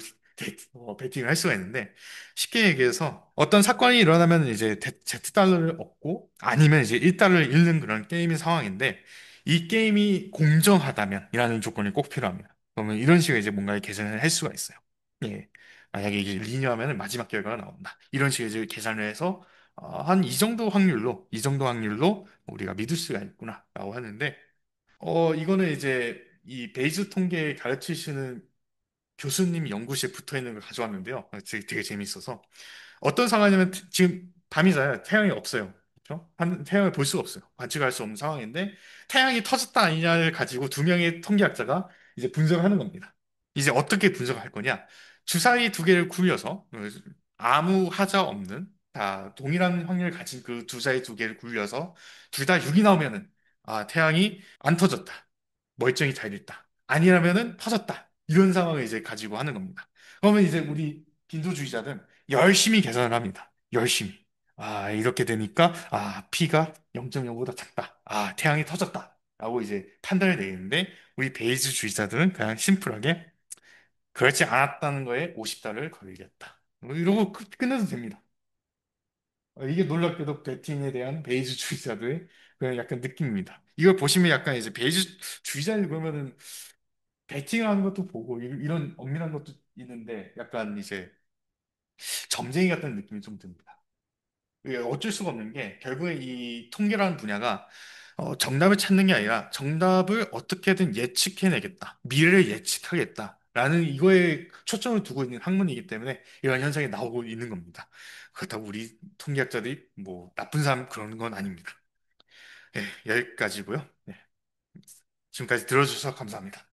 베팅을 할 수가 있는데, 쉽게 얘기해서 어떤 사건이 일어나면 이제 Z달러를 얻고, 아니면 이제 1달러를 잃는 그런 게임인 상황인데, 이 게임이 공정하다면, 이라는 조건이 꼭 필요합니다. 그러면 이런 식으로 이제 뭔가 계산을 할 수가 있어요. 예. 만약에 이게 리니어하면 마지막 결과가 나온다. 이런 식으로 이제 계산을 해서, 한 이 정도 확률로 우리가 믿을 수가 있구나라고 하는데, 이거는 이제 이 베이즈 통계 가르치시는 교수님 연구실에 붙어 있는 걸 가져왔는데요. 되게 재밌어서. 어떤 상황이냐면 지금 밤이잖아요. 태양이 없어요. 그렇죠? 태양을 볼 수가 없어요. 관측할 수 없는 상황인데 태양이 터졌다 아니냐를 가지고 두 명의 통계학자가 이제 분석을 하는 겁니다. 이제 어떻게 분석할 거냐? 주사위 두 개를 굴려서 아무 하자 없는 다 동일한 확률을 가진 그 주사위 두 개를 굴려서 둘 다 6이 나오면은 태양이 안 터졌다. 멀쩡히 잘 있다. 아니라면은 터졌다. 이런 상황을 이제 가지고 하는 겁니다. 그러면 이제 우리 빈도주의자는 열심히 계산을 합니다. 열심히. 이렇게 되니까, P가 0.0보다 작다. 태양이 터졌다. 라고 이제 판단을 내리는데, 우리 베이즈주의자들은 그냥 심플하게, 그렇지 않았다는 거에 50달러를 걸리겠다. 뭐 이러고 끝내도 됩니다. 이게 놀랍게도 베팅에 대한 베이즈주의자들의 그런 약간 느낌입니다. 이걸 보시면 약간 이제 베이즈주의자를 보면은 베팅하는 것도 보고 이런 엄밀한 것도 있는데 약간 이제 점쟁이 같은 느낌이 좀 듭니다. 이게 어쩔 수가 없는 게 결국에 이 통계라는 분야가 정답을 찾는 게 아니라 정답을 어떻게든 예측해내겠다. 미래를 예측하겠다. 라는 이거에 초점을 두고 있는 학문이기 때문에 이런 현상이 나오고 있는 겁니다. 그렇다고 우리 통계학자들이 뭐 나쁜 사람 그런 건 아닙니다. 네, 여기까지고요. 네, 지금까지 들어주셔서 감사합니다.